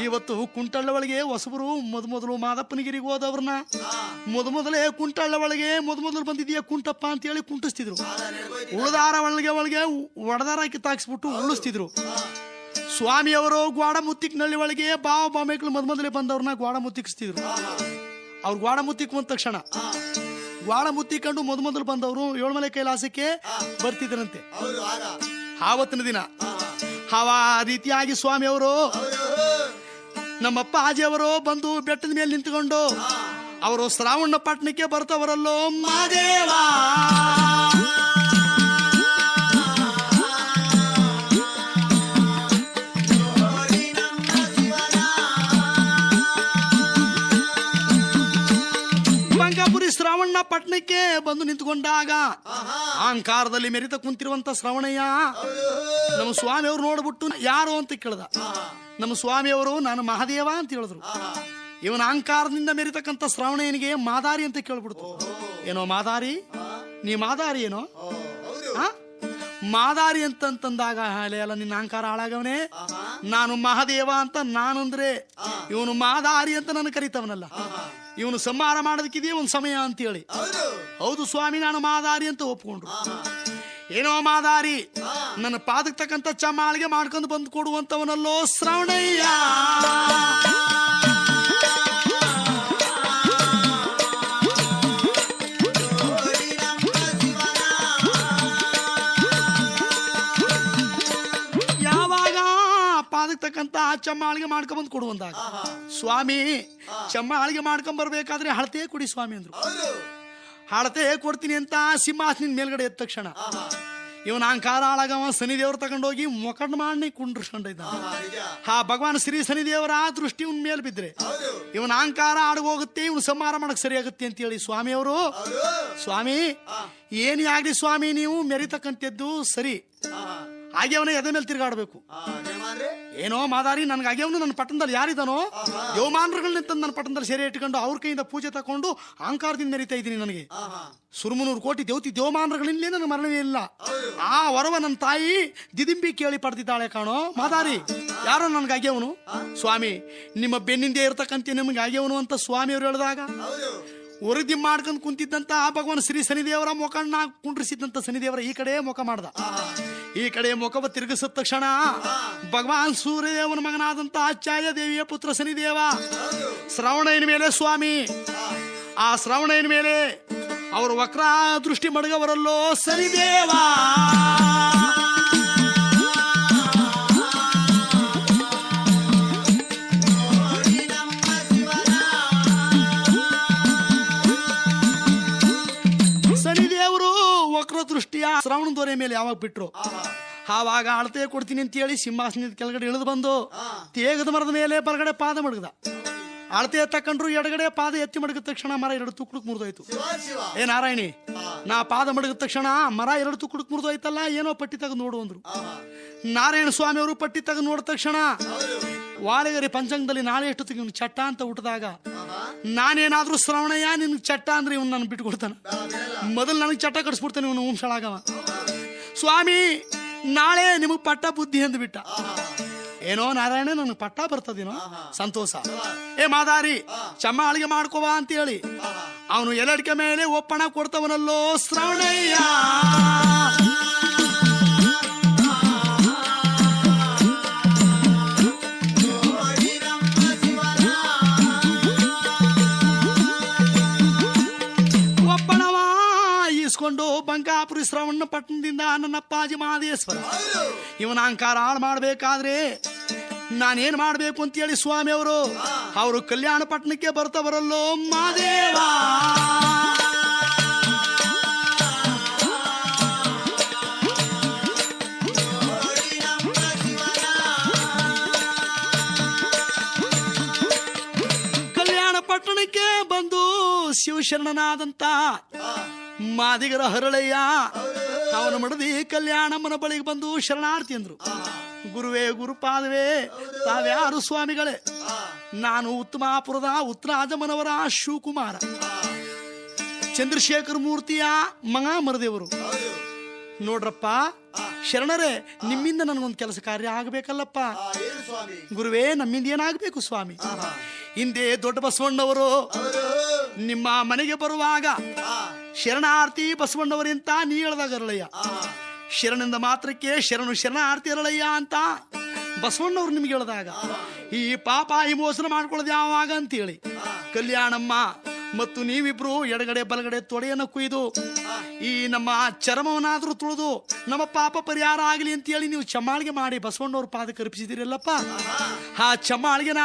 ಇವತ್ತು ಕುಂಟಳ್ಳ ಒಳಗೆ ಹೊಸಬರು ಮೊದಲು ಮಾದಪ್ಪನಗಿರಿಗೆ ಹೋದವ್ರನ್ನ ಮೊದಲೇ ಕುಂಟಳ್ಳ ಒಳಗೆ ಮೊದಲು ಬಂದಿದೆಯಾ ಕುಂಟಪ್ಪ ಅಂತ ಹೇಳಿ ಕುಂಟಿಸ್ತಿದ್ರು. ಉಳ್ದಾರ ಒಳಗೆ ಒಡದಾರ ಕಿತ್ತಾಕ್ಸ್ಬಿಟ್ಟು ಉಳಿಸ್ತಿದ್ರು. ಸ್ವಾಮಿಯವರು ಗ್ವಾಡ ಮುತ್ತಿಕ್ನಳ್ಳಿ ಒಳಗೆ ಬಾವ ಬಾಮೆಗಳು ಮೊದಲೇ ಬಂದವ್ರನ್ನ ಗ್ವಾಡ ಮುತ್ತಿಕ್ಸ್ತಿದ್ರು. ಅವ್ರು ಗ್ವಾಡ ಮುತ್ತಿಕ್ ಬಂದ ತಕ್ಷಣ ಗ್ವಾಡ ಮುತ್ತಿಕೊಂಡು ಮೊದಲು ಬಂದವರು 7 ಮಲೆ ಕೈಲಾಸಕ್ಕೆ ಬರ್ತಿದ್ರಂತೆ. ಆವತ್ತಿನ ದಿನ ಆ ರೀತಿಯಾಗಿ ಸ್ವಾಮಿಯವರು ನಮ್ಮಪ್ಪ ಆಜಿಯವರು ಬಂದು ಬೆಟ್ಟದ ಮೇಲೆ ನಿಂತುಕೊಂಡು ಅವರು ಶ್ರಾವಣ ಪಟ್ಟಣಕ್ಕೆ ಬರ್ತವರಲ್ಲೋ ಮಾದೇವ. ಪಟ್ಟಣಕ್ಕೆ ಬಂದು ನಿಂತುಕೊಂಡಾಗ ಅಹಂಕಾರದಲ್ಲಿ ಮೆರಿತ ಕುಂತಿರುವಂತ ಶ್ರವಣಯ್ಯ ನಮ್ಮ ಸ್ವಾಮಿಯವರು ನೋಡ್ಬಿಟ್ಟು ಯಾರು ಅಂತ ಕೇಳ್ದ. ನಮ್ಮ ಸ್ವಾಮಿಯವರು ನಾನು ಮಹಾದೇವ ಅಂತ ಹೇಳಿದ್ರು. ಇವನ ಅಹಂಕಾರದಿಂದ ಮೆರಿತಕ್ಕಂಥ ಶ್ರವಣಯ್ಯನಿಗೆ ಮಾದಾರಿ ಅಂತ ಕೇಳ್ಬಿಡ್ತು. ಏನೋ ಮಾದಾರಿ, ನೀ ಮಾದಾರಿ ಏನೋ ಮಾದಾರಿ ಅಂತಂದಾಗ ಅಲ್ಲ ನಿನ್ನ ಅಹಂಕಾರ ಹಾಳಾಗವನೇ. ನಾನು ಮಹಾದೇವ ಅಂತ ನಾನಂದ್ರೆ ಇವನು ಮಾದಾರಿ ಅಂತ ನನ್ನ ಕರಿತವನಲ್ಲ. ಇವನು ಸಂಹಾರ ಮಾಡೋದಕ್ಕಿದೆಯೇ ಒಂದು ಸಮಯ ಅಂತ ಹೇಳಿ, ಹೌದು ಸ್ವಾಮಿ ನಾನು ಮಾದಾರಿ ಅಂತ ಒಪ್ಕೊಂಡ್ರು. ಏನೋ ಮಾದಾರಿ, ನನ್ನ ಪಾದಕ್ಕೆ ತಕ್ಕಂತ ಚಮಾಳಿಗೆ ಮಾಡ್ಕೊಂಡು ಬಂದು ಕೊಡುವಂತವನಲ್ಲೋ ಶ್ರವಣಯ್ಯ. ತಕ್ಕಂತ ಚಮ್ಮಾಳಿಗೆ ಮಾಡ್ಕೊಂಬಂದು ಕೊಡುವಂದಾಗ ಸ್ವಾಮಿ ಚಮ್ಮಾಳಿಗೆ ಮಾಡ್ಕೊಂಡ್ ಬರ್ಬೇಕಾದ್ರೆ ಹಳತೆ ಕೊಡಿ ಸ್ವಾಮಿ ಅಂದ್ರು. ಹಳತೆ ಕೊಡ್ತೀನಿ ಅಂತ ಸಿಂಹಾಸನ ಮೇಲ್ಗಡೆ ಎದ್ದ ತಕ್ಷಣ ಇವನ ಅಹಂಕಾರ ಹಾಳಾಗವ ಶನಿದೇವ್ರು ತಗೊಂಡೋಗಿ ಮೊಕಡ್ ಮಾಡಿ ಕುಂಡ್ರಿಸ್ಕೊಂಡಿದ್ದ. ಭಗವಾನ್ ಶ್ರೀ ಶನಿದೇವರ ದೃಷ್ಟಿ ಇವನ್ ಮೇಲ್ ಬಿದ್ರೆ ಇವನ ಅಹಂಕಾರ ಆಡಗೋಗುತ್ತೆ, ಇವನು ಸಂಹಾರ ಮಾಡಕ್ ಸರಿಯಾಗುತ್ತೆ ಅಂತ ಹೇಳಿ ಸ್ವಾಮಿಯವರು, ಸ್ವಾಮಿ ಏನೇ ಆಗ್ಲಿ ಸ್ವಾಮಿ ನೀವು ಮೆರಿತಕ್ಕಂಥದ್ದು ಸರಿ, ಆಗ್ಯವನ ಎದೆ ಮೇಲೆ ತಿರ್ಗಾಡ್ಬೇಕು. ಏನೋ ಮಾದಾರಿ ನನ್ಗೆ ಆಗ್ಯವನು ನನ್ನ ಪಟ್ಟಣದಲ್ಲಿ ಯಾರಿದ್ದಾನೋ ದೇವಮಾನರುಗಳನ್ನ ನನ್ನ ಪಟ್ಟಣದಲ್ಲಿ ಸೆರೆ ಇಟ್ಕೊಂಡು ಅವ್ರ ಕೈಯಿಂದ ಪೂಜೆ ತಕೊಂಡು ಅಹಂಕಾರದಿಂದ ಮೆರಿತಾ ಇದ್ದೀನಿ. ನನಗೆ ಸುರ್ಮುನೂರು ಕೋಟಿ ದೇವಮಾನರುಗಳಿಂದಲೇ ನನ್ನ ಮರಣವೇ ಇಲ್ಲ. ಆ ವರವ ನನ್ನ ತಾಯಿ ದಿದಿಂಬಿ ಕೇಳಿ ಪಡೆದಿದ್ದಾಳೆ ಕಾಣೋ ಮಾದಾರಿ. ಯಾರೋ ನನ್ಗೆ ಆಗ್ಯವನು ಸ್ವಾಮಿ, ನಿಮ್ಮ ಬೆನ್ನಿಂದೆ ಇರ್ತಕ್ಕಂಥ ನಿಮ್ಗೆ ಆಗ್ಯವನು ಅಂತ ಸ್ವಾಮಿಯವರು ಹೇಳಿದಾಗ ವರದಿ ಮಾಡ್ಕೊಂಡು ಕುಂತಿದ್ದಂತ ಭಗವಾನ್ ಶ್ರೀ ಶನಿದೇವರ ಮುಖಣ್ಣ ಕುಂಡ್ರಿಸಿದ್ದಂತ ಶನಿದೇವರ ಈ ಕಡೆ ಮುಖ ಮಾಡ್ದ. ಈ ಕಡೆ ಮುಖವ ತಿರುಗಿಸಿದ ತಕ್ಷಣ ಭಗವಾನ್ ಸೂರ್ಯದೇವನ ಮಗನಾದಂತ ಛಾಯ ದೇವಿಯ ಪುತ್ರ ಶನಿದೇವ ಶ್ರವಣಯ್ಯನ ಮೇಲೆ ಸ್ವಾಮಿ, ಆ ಶ್ರವಣಯ್ಯನ ಮೇಲೆ ಅವರು ವಕ್ರ ದೃಷ್ಟಿ ಮಡಗವರಲ್ಲೋ ಶನಿದೇವ. ಶನಿದೇವರು ವಕ್ರ ದೃಷ್ಟಿಯ ಶ್ರವಣ ದೊರೆ ಮೇಲೆ ಯಾವಾಗ ಬಿಟ್ರು ಆವಾಗ ಅಳತೆ ಕೊಡ್ತೀನಿ ಅಂತ ಹೇಳಿ ಸಿಂಹಾಸನದ ಕೆಳಗಡೆ ಇಳಿದು ಬಂದು ತೇಗದ ಮರದ ಮೇಲೆ ಬಲಗಡೆ ಪಾದ ಮಡಗದ. ಅಳತೆ ತಕೊಂಡ್ರು ಎಡಗಡೆ ಪಾದ ಎತ್ತಿ ಮಡಗಿದ ತಕ್ಷಣ ಮರ ಎರಡು ತುಕ್ಕುಳಕ್ ಮುರಿದೋಯ್ತು. ಏ ನಾರಾಯಣಿ, ನಾ ಪಾದ ಮಡಗಿದ ತಕ್ಷಣ ಮರ ಎರಡು ತುಕ್ಕುಳಕ್ ಮುರಿದೋಯ್ತಲ್ಲ, ಏನೋ ಪಟ್ಟಿ ತೆಗೆದು ನೋಡು ಅಂದ್ರು. ನಾರಾಯಣ ಸ್ವಾಮಿ ಅವರು ಪಟ್ಟಿ ತೆಗೆದು ನೋಡಿದ ತಕ್ಷಣ ವಾಳೆಗರಿ ಪಂಚಾಂಗದಲ್ಲಿ ನಾಳೆ ಎಷ್ಟೊತ್ತಿಗೆ ಇವ್ನು ಚಟ್ಟ ಅಂತ ಹುಟ್ಟಿದಾಗ ನಾನೇನಾದ್ರೂ ಶ್ರವಣಯ್ಯ ನಿನ್ಗೆ ಚಟ್ಟ ಅಂದ್ರೆ ಇವನು ನಾನು ಬಿಟ್ಟು ಕೊಡ್ತಾನೆ, ಮೊದಲು ನನಗೆ ಚಟ್ಟ ಕಡಿಸ್ಬಿಡ್ತಾನೆ ಇವನು ವಂಶಳಾಗವ. ಸ್ವಾಮಿ ನಾಳೆ ನಿಮಗ್ ಪಟ್ಟ ಬುದ್ಧಿ ಅಂದ್ ಬಿಟ್ಟ. ಏನೋ ನಾರಾಯಣ ನನಗೆ ಪಟ್ಟ ಬರ್ತದೇನೋ ಸಂತೋಷ. ಏ ಮಾದಾರಿ ಚಮ್ಮಾಳಿಗೆ ಮಾಡ್ಕೋವಾ ಅಂತ ಹೇಳಿ ಅವನು ಎಲ್ಲಡಿಕೆ ಮೇಲೆ ಒಪ್ಪಣ ಕೊಡ್ತವನಲ್ಲೋ ಶ್ರವಣಯ್ಯ. ಬಂಕಾಪುರಿ ಶ್ರವಣ ಪಟ್ಟಣದಿಂದ ನನ್ನಪ್ಪಾಜಿ ಮಹದೇಶ್ವರ ಇವನ ಅಹಂಕಾರ ಹಾಳು ಮಾಡಬೇಕಾದ್ರೆ ನಾನೇನ್ ಮಾಡ್ಬೇಕು ಅಂತ ಹೇಳಿ ಸ್ವಾಮಿ ಅವರು ಕಲ್ಯಾಣ ಪಟ್ಟಣಕ್ಕೆ ಬರ್ತವರಲ್ಲೋ ಮಹಾದೇವ. ಕಲ್ಯಾಣ ಪಟ್ಟಣಕ್ಕೆ ಬಂದು ಶಿವಶರಣನಾದಂತ ಮಾದಿಗರ ಹರಳಯ್ಯ ಅವನ ಮಡದಿ ಕಲ್ಯಾಣಮ್ಮನ ಬಳಿಗೆ ಬಂದು ಶರಣಾರ್ಥಿ ಅಂದ್ರು. ಗುರುವೇ ಗುರುಪಾದವೇ ತಾವ್ಯಾರು ಸ್ವಾಮಿಗಳೇ, ನಾನು ಉತ್ತಮಾಪುರದ ಉತ್ತರಾಜಮನವರ ಶಿವಕುಮಾರ ಚಂದ್ರಶೇಖರ ಮೂರ್ತಿಯ ಮಗ ಮರದೇವರು. ನೋಡ್ರಪ್ಪ ಶರಣರೇ, ನಿಮ್ಮಿಂದ ನನಗೊಂದು ಕೆಲಸ ಕಾರ್ಯ ಆಗಬೇಕಲ್ಲಪ್ಪ. ಗುರುವೇ ನಮ್ಮಿಂದ ಏನಾಗಬೇಕು ಸ್ವಾಮಿ? ಹಿಂದೆ ದೊಡ್ಡ ಬಸವಣ್ಣವರು ನಿಮ್ಮ ಮನೆಗೆ ಬರುವಾಗ ಶರಣಾರ್ಥಿ ಬಸವಣ್ಣವರಿಂತ ನೀ ಹೇಳ್ದಾಗ ಅರಳಯ್ಯ, ಶರಣದಿಂದ ಮಾತ್ರಕ್ಕೆ ಶರಣು ಶರಣಾರ್ಥಿ ಅರಳಯ್ಯ ಅಂತ ಬಸವಣ್ಣವ್ರು ನಿಮ್ಗೆ ಹೇಳಿದಾಗ ಈ ಪಾಪ ಈ ಮೋಸನ ಮಾಡ್ಕೊಳ್ಳೋದು ಯಾವಾಗ ಅಂತೇಳಿ ಕಲ್ಯಾಣಮ್ಮ ಮತ್ತು ನೀವಿಬ್ರು ಎಡಗಡೆ ಬಲಗಡೆ ತೊಡೆಯನ್ನು ಕುಯ್ದು ಈ ನಮ್ಮ ಚರ್ಮವನ್ನಾದ್ರೂ ತುಳಿದು ನಮ್ಮ ಪಾಪ ಪರಿಹಾರ ಆಗಲಿ ಅಂತ ಹೇಳಿ ನೀವು ಚಮ್ಮಾಳಿಗೆ ಮಾಡಿ ಬಸವಣ್ಣವ್ರ ಪಾದಕ್ಕೆ ಅರ್ಪಿಸಿದಿರಲ್ಲಪ್ಪ. ಆ ಚಮ್ಮಾಳಿಗೆನ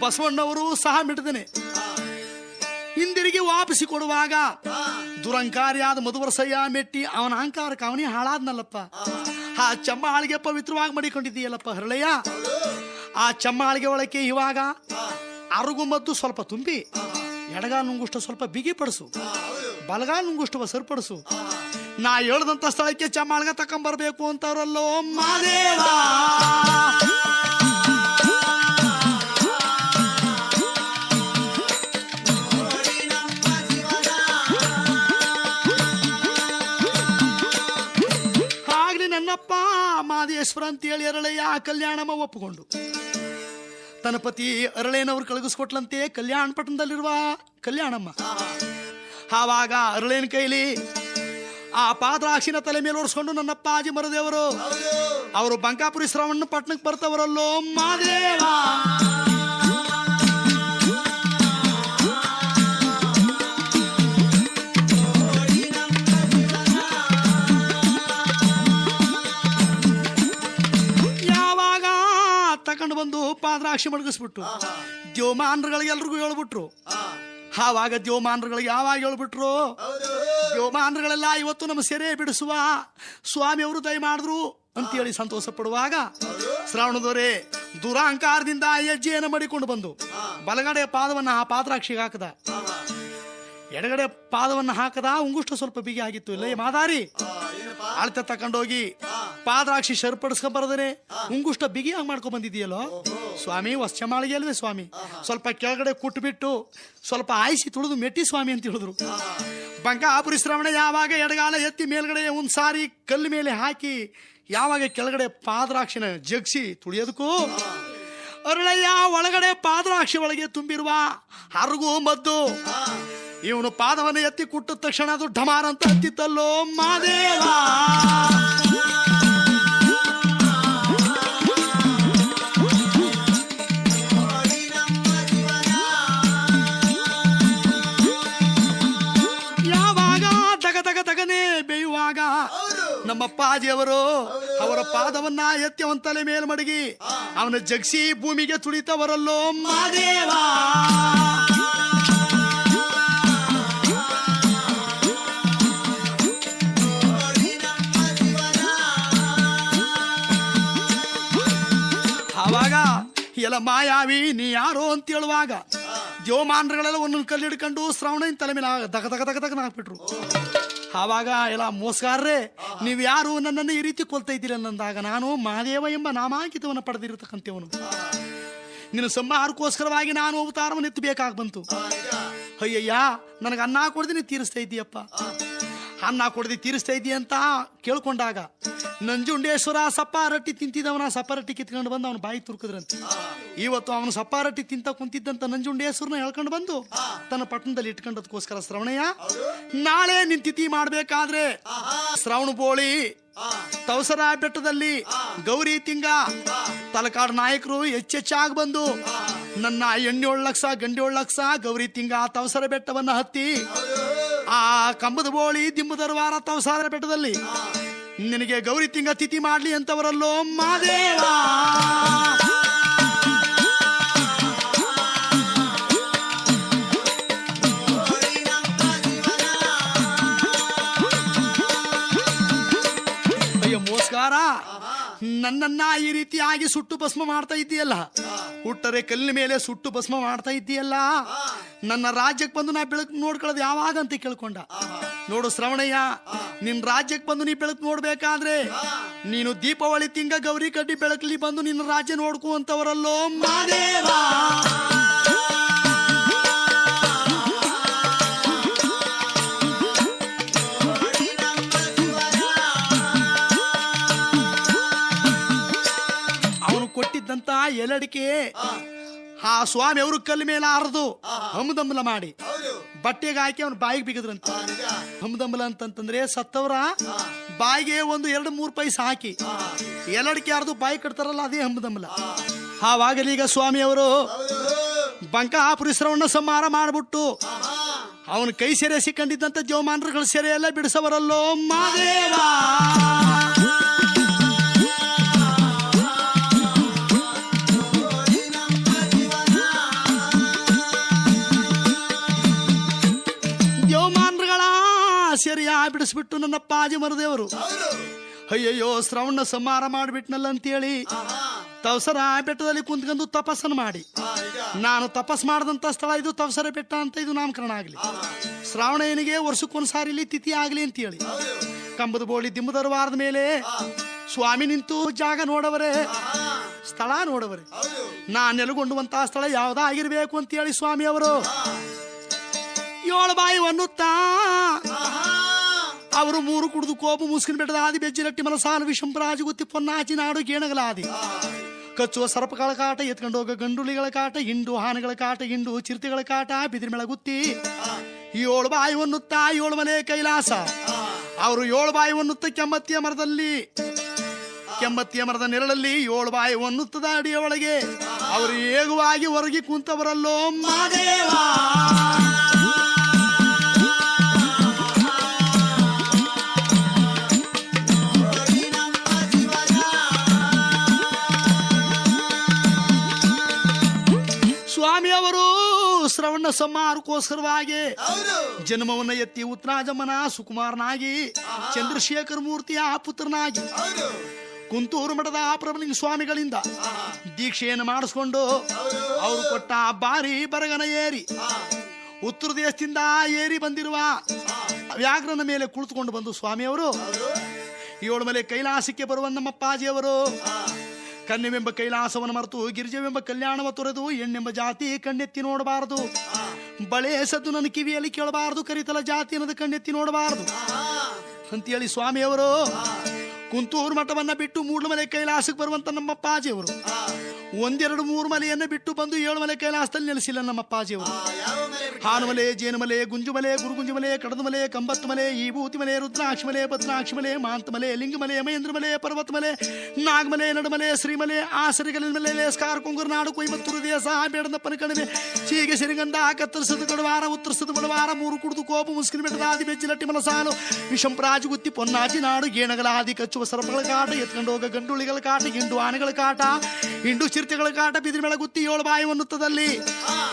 ಬಸವಣ್ಣವರು ಸಹ ಮಿಟ್ಟದೇನೆ ಹಿಂದಿರುಗಿ ವಾಪಸಿ ಕೊಡುವಾಗ ದುರಂಕಾರಿಯಾದ ಮಧುವರಸಯ್ಯ ಮೆಟ್ಟಿ ಅವನ ಅಹಂಕಾರಕ್ಕೆ ಅವನೇ ಹಾಳಾದ್ನಲ್ಲಪ್ಪ. ಆ ಚಮ್ಮಾಳಿಗೆ ಪವಿತ್ರವಾಗಿ ಮಾಡಿಕೊಂಡಿದ್ದೀಯಲ್ಲಪ್ಪ ಹರಳಯ್ಯ. ಆ ಚಮ್ಮಾಳಿಗೆ ಒಳಕ್ಕೆ ಇವಾಗ ಅರುಗು ಮದ್ದು ಸ್ವಲ್ಪ ತುಂಬಿ ಎಡಗಾಲ ನುಂಗುಷ್ಟು ಸ್ವಲ್ಪ ಬಿಗಿ ಪಡಿಸು. ಬಲಗಾಲ್ ನುಂಗುಷ್ಟವ ಸರಿಪಡಿಸು. ನಾ ಹೇಳ್ದಂತ ಸ್ಥಳಕ್ಕೆ ಚಮ್ಮಾಳ್ಗ ತಕೊಂಬರ್ಬೇಕು ಅಂತವ್ರಲ್ಲೋ ಮಾದೇವ. ಆಗ್ಲಿ ನನ್ನಪ್ಪ ಮಾದೇಶ್ವರ ಅಂತೇಳಿ ಅರಳಯ್ಯ ಕಲ್ಯಾಣಮ್ಮ ಒಪ್ಪಿಕೊಂಡು ತನ್ನ ಪತಿ ಅರಳೇನವ್ರು ಕಳಗಿಸ್ಕೊಟ್ಲಂತೆ ಕಲ್ಯಾಣ ಪಟ್ಟಣದಲ್ಲಿರುವ ಕಲ್ಯಾಣಮ್ಮ. ಆವಾಗ ಅರಳೇನ ಕೈಲಿ ಆ ಪಾದ್ರಾಕ್ಷಿನ ತಲೆ ಮೇಲೆ ಒರೆಸ್ಕೊಂಡು ನನ್ನಪ್ಪ ಅಜ್ಜಿ ಮರದೇವರು ಅವರು ಬಂಕಾಪುರಿ ಶ್ರವಣ ಪಟ್ಟಣಕ್ಕೆ ಬರ್ತವರಲ್ಲೋ ಮಾದೇವ. ಯಾವಾಗ ತಕೊಂಡು ಬಂದು ಪಾದ್ರಾಕ್ಷಿ ಮಡಗಿಸ್ಬಿಟ್ಟು ದೇವಮಾನ್ಗಳಿಗೆಲ್ರಿಗೂ ಹೇಳ್ಬಿಟ್ರು. ಆವಾಗ ದೇವಮಾನ್ಗಳಿಗೆ ಯಾವಾಗ ಹೇಳ್ಬಿಟ್ರು, ದೇವಮಾನ್ಗಳೆಲ್ಲ ಇವತ್ತು ನಮ್ಮ ಸೆರೆ ಬಿಡಿಸುವ ಸ್ವಾಮಿಯವರು ದಯ ಮಾಡಿದ್ರು ಅಂತೇಳಿ ಸಂತೋಷ ಪಡುವಾಗ ಶ್ರಾವಣದವರೇ ದುರಾಂಕಾರದಿಂದ ಹೆಜ್ಜೆಯನ್ನು ಮಾಡಿಕೊಂಡು ಬಂದು ಬಲಗಡೆ ಪಾದವನ್ನ ಆ ಪಾದ್ರಾಕ್ಷಿಗೆ ಹಾಕದ, ಎಡಗಡೆ ಪಾದವನ್ನ ಹಾಕದ. ಉಂಗುಷ್ಟು ಸ್ವಲ್ಪ ಬಿಗಿ ಆಗಿತ್ತು. ಇಲ್ಲ ಮಾದಾರಿ ಅಳತೆ ತಕೊಂಡೋಗಿ ಪಾದ್ರಾಕ್ಷಿ ಸರಿಪಡಿಸ್ಕೊಂಡ್ ಬರದ್ರೆ ಉಂಗುಷ್ಟ ಬಿಗಿಯಾಗಿ ಮಾಡ್ಕೊಂಡ್ ಬಂದಿದೆಯಲ್ಲೋ ಸ್ವಾಮಿ. ಹೊಸ ಮಾಳಿಗೆ ಅಲ್ವೇ ಸ್ವಾಮಿ, ಸ್ವಲ್ಪ ಕೆಳಗಡೆ ಕುಟ್ಬಿಟ್ಟು ಸ್ವಲ್ಪ ಆಯಿಸಿ ತುಳಿದು ಮೆಟ್ಟಿ ಸ್ವಾಮಿ ಅಂತ ಹೇಳಿದ್ರು. ಬಂಕಾಪುರಿ ಶ್ರವಣ ಯಾವಾಗ ಎಡಗಾಲ ಎತ್ತಿ ಮೇಲ್ಗಡೆ ಒಂದ್ ಸಾರಿ ಕಲ್ಲು ಮೇಲೆ ಹಾಕಿ ಯಾವಾಗ ಕೆಳಗಡೆ ಪಾದ್ರಾಕ್ಷಿನ ಜಗ್ಸಿ ತುಳಿಯೋದಕ್ಕೂ ಅರಳಯ್ಯ ಒಳಗಡೆ ಪಾದ್ರಾಕ್ಷಿ ಒಳಗೆ ತುಂಬಿರುವ ಹರಗು ಮದ್ದು ಇವನು ಪಾದವನ್ನು ಎತ್ತಿ ಕುಟ್ಟಿದ ತಕ್ಷಣ ಅದು ಢಮಾರ್ ಅಂತ ಹತ್ತಿತ್ತಲ್ಲೋ ಮಾದೇವ. ಯಾವಾಗ ತಗ ತಗ ತಗನೆ ಬೇಯುವಾಗ ನಮ್ಮಪ್ಪಾಜಿಯವರು ಅವರ ಪಾದವನ್ನ ಎತ್ತಿ ಅವನ ತಲೆ ಮೇಲೆ ಮಡಗಿ ಅವನ ಜಗ್ಸಿ ಭೂಮಿಗೆ ತುಳಿತವರಲ್ಲೋ ಮಾದೇವ. ಆವಾಗ ಎಲ್ಲ ಮಾಯಾವಿ ನೀ ಯಾರೋ ಅಂತ ಹೇಳುವಾಗ ದೇವಮಾನ್ಗಳೆಲ್ಲ ಒಂದೊಂದು ಕಲ್ಲು ಹಿಡ್ಕೊಂಡು ಶ್ರಾವಣ ತಲೆ ಮೇಲೆ ದಗ ದಗ ದಗ ದಗನ ಹಾಕ್ಬಿಟ್ರು. ಆವಾಗ ಎಲ್ಲ ಮೋಸಗಾರ್ರೆ ನೀವು ಯಾರು ನನ್ನನ್ನು ಈ ರೀತಿ ಕೊಲ್ತಾ ಇದ್ದೀರ ಅಂದಾಗ ನಾನು ಮಹಾದೇವ ಎಂಬ ನಾಮಾಂಕಿತವನ್ನು ಪಡೆದಿರತಕ್ಕಂಥವನು. ನಿನ್ನ ಸಂಹಾರಕ್ಕೋಸ್ಕರವಾಗಿ ನಾನು ಅವತಾರವನ್ನು ಎತ್ತಬೇಕಾಗಿ ಬಂತು. ಅಯ್ಯಯ್ಯ ನನಗೆ ಅನ್ನ ಕೊಡ್ದಿ ನೀ ತೀರಿಸ್ತಾ ಇದ್ದೀಯಪ್ಪ, ಅನ್ನ ಕೊಡ್ದಿ ತೀರಿಸ್ತಾ ಇದ್ದೀಯ ಅಂತ ಕೇಳ್ಕೊಂಡಾಗ ನಂಜುಂಡೇಶ್ವರ ಸಪ್ಪ ರೊಟ್ಟಿ ತಿಂತಿದ್ದವನ ಸಪ್ಪ ರೊಟ್ಟಿ ಕಿತ್ಕೊಂಡು ಬಂದು ಅವನ ಬಾಯಿ ತುರ್ಕಿದ್ರಂತೆ. ಇವತ್ತು ಅವನು ಸಪ್ಪ ರೊಟ್ಟಿ ತಿಂತ ಕುಂತಿದ್ದಂತ ನಂಜುಂಡೇಶ್ವರನ ಹೇಳ್ಕೊಂಡು ಬಂದು ತನ್ನ ಪಟ್ಟಣದಲ್ಲಿ ಇಟ್ಕೊಂಡದಕ್ಕೋಸ್ಕರ ಶ್ರವಣಯ್ಯ ನಾಳೆ ನಿನ್ ತಿಥಿ ಮಾಡ್ಬೇಕಾದ್ರೆ ಶ್ರವಣ ಬೋಳಿ ತವಸರ ಬೆಟ್ಟದಲ್ಲಿ ಗೌರಿ ತಿಂಗ ತಲಕಾಡು ನಾಯಕರು ಹೆಚ್ಚೆಚ್ಚಾಗಿ ಬಂದು ನನ್ನ 8 ಲಕ್ಷ ಗಂಡಿ 7 ಲಕ್ಷ ಗೌರಿ ತಿಂಗ ತವಸರ ಬೆಟ್ಟವನ್ನ ಹತ್ತಿ ಆ ಕಂಬದ ಬೋಳಿ ದಿಮ್ಮದರವಾರ ತವಸರ ಬೆಟ್ಟದಲ್ಲಿ ನಿನಗೆ ಗೌರಿ ತಿಂಗ ತಿಥಿ ಮಾಡ್ಲಿ ಅಂತವರಲ್ಲೋ ಮಾದೇವ. ಅಯ್ಯೋ ಮೋಸ್ಕಾರ, ನನ್ನನ್ನ ಈ ರೀತಿಯಾಗಿ ಸುಟ್ಟು ಭಸ್ಮ ಮಾಡ್ತಾ ಇದ್ದೀಯಲ್ಲ, ಹುಟ್ಟರೆ ಕಲ್ಲಿನ ಮೇಲೆ ಸುಟ್ಟು ಭಸ್ಮ ಮಾಡ್ತಾ ಇದ್ದೀಯಲ್ಲ, ನನ್ನ ರಾಜ್ಯಕ್ಕೆ ಬಂದು ನಾ ಬೆಳಕು ನೋಡ್ಕೊಳ್ಳೋದು ಯಾವಾಗ ಅಂತ ಕೇಳ್ಕೊಂಡ. ನೋಡು ಶ್ರವಣಯ್ಯ, ನಿನ್ ರಾಜ್ಯಕ್ಕೆ ಬಂದು ನೀ ಬೆಳಕು ನೋಡ್ಬೇಕಾದ್ರೆ ನೀನು ದೀಪಾವಳಿ ತಿಂಗ ಗೌರಿ ಕಡ್ಡಿ ಬೆಳಕಲ್ಲಿ ಬಂದು ನಿನ್ನ ರಾಜ್ಯ ನೋಡ್ಕು ಅಂತವರಲ್ಲೋ ಮಾದೇವ. ಅವನು ಕೊಟ್ಟಿದ್ದಂತ ಎಲಡಿಕೆ ಆ ಸ್ವಾಮಿ ಅವರು ಕಲ್ಲು ಮೇಲೆ ಹರಿದು ಹಮ್ದಂಬಲ ಮಾಡಿ ಬಟ್ಟೆಗೆ ಹಾಕಿ ಅವನು ಬಾಯಿಗೆ ಬಿಗಿದ್ರಂತ. ಹಮ್ದಂಬಲ ಅಂತಂತಂದ್ರೆ ಸತ್ತವರ ಬಾಯಿಗೆ 1-2-3 ಪೈಸೆ ಹಾಕಿ ಎಲಡಿಕೆ ಹರಿದು ಬಾಯಿ ಕಟ್ತಾರಲ್ಲ ಅದೇ ಹಮ್ದಂಬಲ. ಆವಾಗಲೀಗ ಸ್ವಾಮಿ ಅವರು ಬಂಕಾಪುರಿ ಶ್ರವಣ ಸಂಹಾರ ಮಾಡ್ಬಿಟ್ಟು ಅವನ ಕೈ ಸೆರೆ ಸಿಕ್ಕೊಂಡಿದ್ದಂತ ದೇವಮಾನ್ರುಗಳ ಸೆರೆ ಎಲ್ಲ ಬಿಡಿಸವರಲ್ಲೋ ಮಾದೇವ. ಸರಿಯ ಬಿಡಿಸ್ಬಿಟ್ಟು ನನ್ನ ಪಾಜಿ ಮರದೇವರು ಅಯ್ಯಯ್ಯೋ ಶ್ರವಣ ಸಂಹಾರ ಮಾಡಿಬಿಟ್ನಲ್ಲ ಅಂತೇಳಿ ತವಸರ ಬೆಟ್ಟದಲ್ಲಿ ಕುಂತ್ಕೊಂಡು ತಪಸ್ಸನ್ನು ಮಾಡಿ, ನಾನು ತಪಸ್ ಮಾಡಿದಂತ ಸ್ಥಳ ಇದು ತವಸರ ಬೆಟ್ಟ ಅಂತ ಇದು ನಾಮಕರಣ ಆಗಲಿ. ಶ್ರಾವಣನಿಗೆ ವರ್ಷಕ್ಕೊಂದ್ಸಾರಿ ಇಲ್ಲಿ ತಿಥಿ ಆಗ್ಲಿ ಅಂತ ಹೇಳಿ ಕಂಬದ ಬೋಳಿ ದಿಮ್ಮದರವಾರದ ಮೇಲೆ ಸ್ವಾಮಿ ನಿಂತು ಜಾಗ ನೋಡವರೇ, ಸ್ಥಳ ನೋಡವರೇ. ನಾ ನೆಲೆಗೊಂಡುವಂತಹ ಸ್ಥಳ ಯಾವ್ದಾಗಿರ್ಬೇಕು ಅಂತ ಹೇಳಿ ಸ್ವಾಮಿ ಅವರು 7 ಬಾಯಿ ಅನ್ನುತ್ತಾ ಅವರು 3 ಕುಡಿದು ಕೋಪು ಮುಸ್ಕಿನ ಬೆಟ್ಟದ ಆದಿ ಬೆಜ್ಜಿಲಟ್ಟಿ ಮನಸಾಲು ವಿಷಂಪರಾಜು ಗುತ್ತಿ ಪೊನ್ನಾಚಿ ನಾಡು ಗೇಣಗಲಾದಿ ಕಚ್ಚುವ ಸರ್ಪಗಳ ಕಾಟ, ಎತ್ಕೊಂಡು ಹೋಗೋ ಗಂಡುಲಿಗಳ ಕಾಟ, ಹಿಂಡು ಆನೆಗಳ ಕಾಟ, ಹಿಂಡು ಚಿರತೆಗಳ ಕಾಟ, ಬಿದಿರ ಮೇಳ ಗುತ್ತಿ 7 ಬಾಯಿ ಅನ್ನುತ್ತಾ 7 ಮನೆ ಕೈಲಾಸ. ಅವರು 7 ಬಾಯಿ ಅನ್ನುತ್ತ ಕೆಮ್ಮತ್ತಿಯ ಮರದಲ್ಲಿ, ಕೆಮ್ಮತ್ತಿಯ ಮರದ ನೆರಳಲ್ಲಿ 7 ಬಾಯಿ ಅನ್ನುತ್ತದ ಅಡಿಯ ಒಳಗೆ ಅವರು ಏಗುವಾಗಿ ಹೊರಗೆ ಕುಂತವರಲ್ಲೋ ಮಾದೇವ. ಸ್ವಾಮಿಯವರು ಶ್ರವಣ ಸಂಹಾರಕ್ಕೋಸ್ಕರವಾಗಿ ಜನ್ಮವನ್ನ ಎತ್ತಿ ಉತ್ತರಾಜಮ್ಮನ ಸುಕುಮಾರನಾಗಿ ಚಂದ್ರಶೇಖರ ಮೂರ್ತಿಯ ಪುತ್ರನಾಗಿ ಕುಂತೂರು ಮಠದ ಪ್ರಭಲಿಂಗ ಸ್ವಾಮಿಗಳಿಂದ ದೀಕ್ಷೆಯನ್ನು ಮಾಡಿಸ್ಕೊಂಡು ಅವರು ಕೊಟ್ಟ ಬಾರಿ ಬರಗನ ಏರಿ ಉತ್ತರ ದೇಶದಿಂದ ಏರಿ ಬಂದಿರುವ ವ್ಯಾಘ್ರನ ಮೇಲೆ ಕುಳಿತುಕೊಂಡು ಬಂದು ಸ್ವಾಮಿಯವರು 7 ಮಲೆ ಕೈಲಾಸಕ್ಕೆ ಬರುವ ನಮ್ಮಪ್ಪಾಜಿಯವರು ಕನ್ನೆವೆಂಬ ಕೈಲಾಸವನ್ನು ಮರೆತು ಗಿರಿಜವೆಂಬ ಕಲ್ಯಾಣವ ತೊರೆದು ಹೆಣ್ಣೆಂಬ ಜಾತಿ ಕಣ್ಣೆತ್ತಿ ನೋಡಬಾರದು, ಬಳೆ ಸದ್ದು ನನ್ನ ಕಿವಿಯಲ್ಲಿ ಕೇಳಬಾರದು, ಕರಿತಲ ಜಾತಿ ಅನ್ನೋದು ಕಣ್ಣೆತ್ತಿ ನೋಡಬಾರದು ಅಂತೇಳಿ ಸ್ವಾಮಿಯವರು ಕುಂತೂರು ಮಠವನ್ನ ಬಿಟ್ಟು 3 ಮಲೆ ಕೈಲಾಸಕ್ಕೆ ಬರುವಂತ ನಮ್ಮಪ್ಪಾಜಿಯವರು 1-2-3 ಮಲೆಯನ್ನು ಬಿಟ್ಟು ಬಂದು 7 ಮಲೆ ಕೈಲಾಸದಲ್ಲಿ ನೆಲೆಸಿಲ್ಲ ನಮ್ಮಪ್ಪಾಜಿಯವರು. ಹಾನುಮಲೆ, ಜೇನುಮಲೆ, ಗುಂಜುಮಲೆ, ಗುರುಗುಂಜುಮಲೆ, ಕಡದಮಲೆ, ಕಂಬತ್ತು ಮಲೆ, ಈ ಭೂತಿ ಮಲೆ, ರುದ್ರಾಕ್ಷಿ ಮಲೆ, ಭದ್ರಾಕ್ಷಿ ಮಲೆ, ಮಾಂತಮಲೆ, ಲಿಂಗಮಲೆ, ಮಹೇಂದ್ರ ಮಲೆ, ಪರ್ವತ ಮಲೆ, ನಾಗಮಲೆ, ನಡುಮಲೆ, ಶ್ರೀಮಲೆ, ಆಸರಿಗಲ ಮಲೆ, ಲೇಸ್ಕಾರ ಕುಂಗುರ ನಾಡು ಕೊಯ್ಮತ್ತೂರು ದೇಶ ಬೇಡದಪ್ಪನ ಕಣಿವೆ ಚೀಗೆ ಸಿರಿಗಂಧ ಕತ್ತರಿಸದು ಕಡವಾರ ಉತ್ತರಿಸದು ಬಡವಾರ 3 ಕುಡಿದು ಕೋಪು ಮುಸ್ಕಿನ ಬೆಟ್ಟದ ಆದಿ ಬೆಜ್ಜಿಲಟ್ಟಿ ಮನಸಾಲು ವಿಷಂಪರಾಜು ಗುತ್ತಿ ಪೊನ್ನಾಚಿ ನಾಡು ಗೇಣಗಳ ಆದಿ ಕಚ್ಚುವ ಸರ್ಪಗಳ ಕಾಟ, ಎತ್ಕೊಂಡು ಹೋಗ ಗಂಡುಳಿಗಳ ಕಾಟ, ಹಿಂಡು ಆನೆಗಳ ಕಾಟ, ಹಿಂಡು ಚಿರತೆಗಳ ಕಾಟ, ಬಿದಿರ ಮೇಳ ಗುತ್ತಿ 7 ಬಾಯಿ ಅನ್ನುತ್ತದಲ್ಲಿ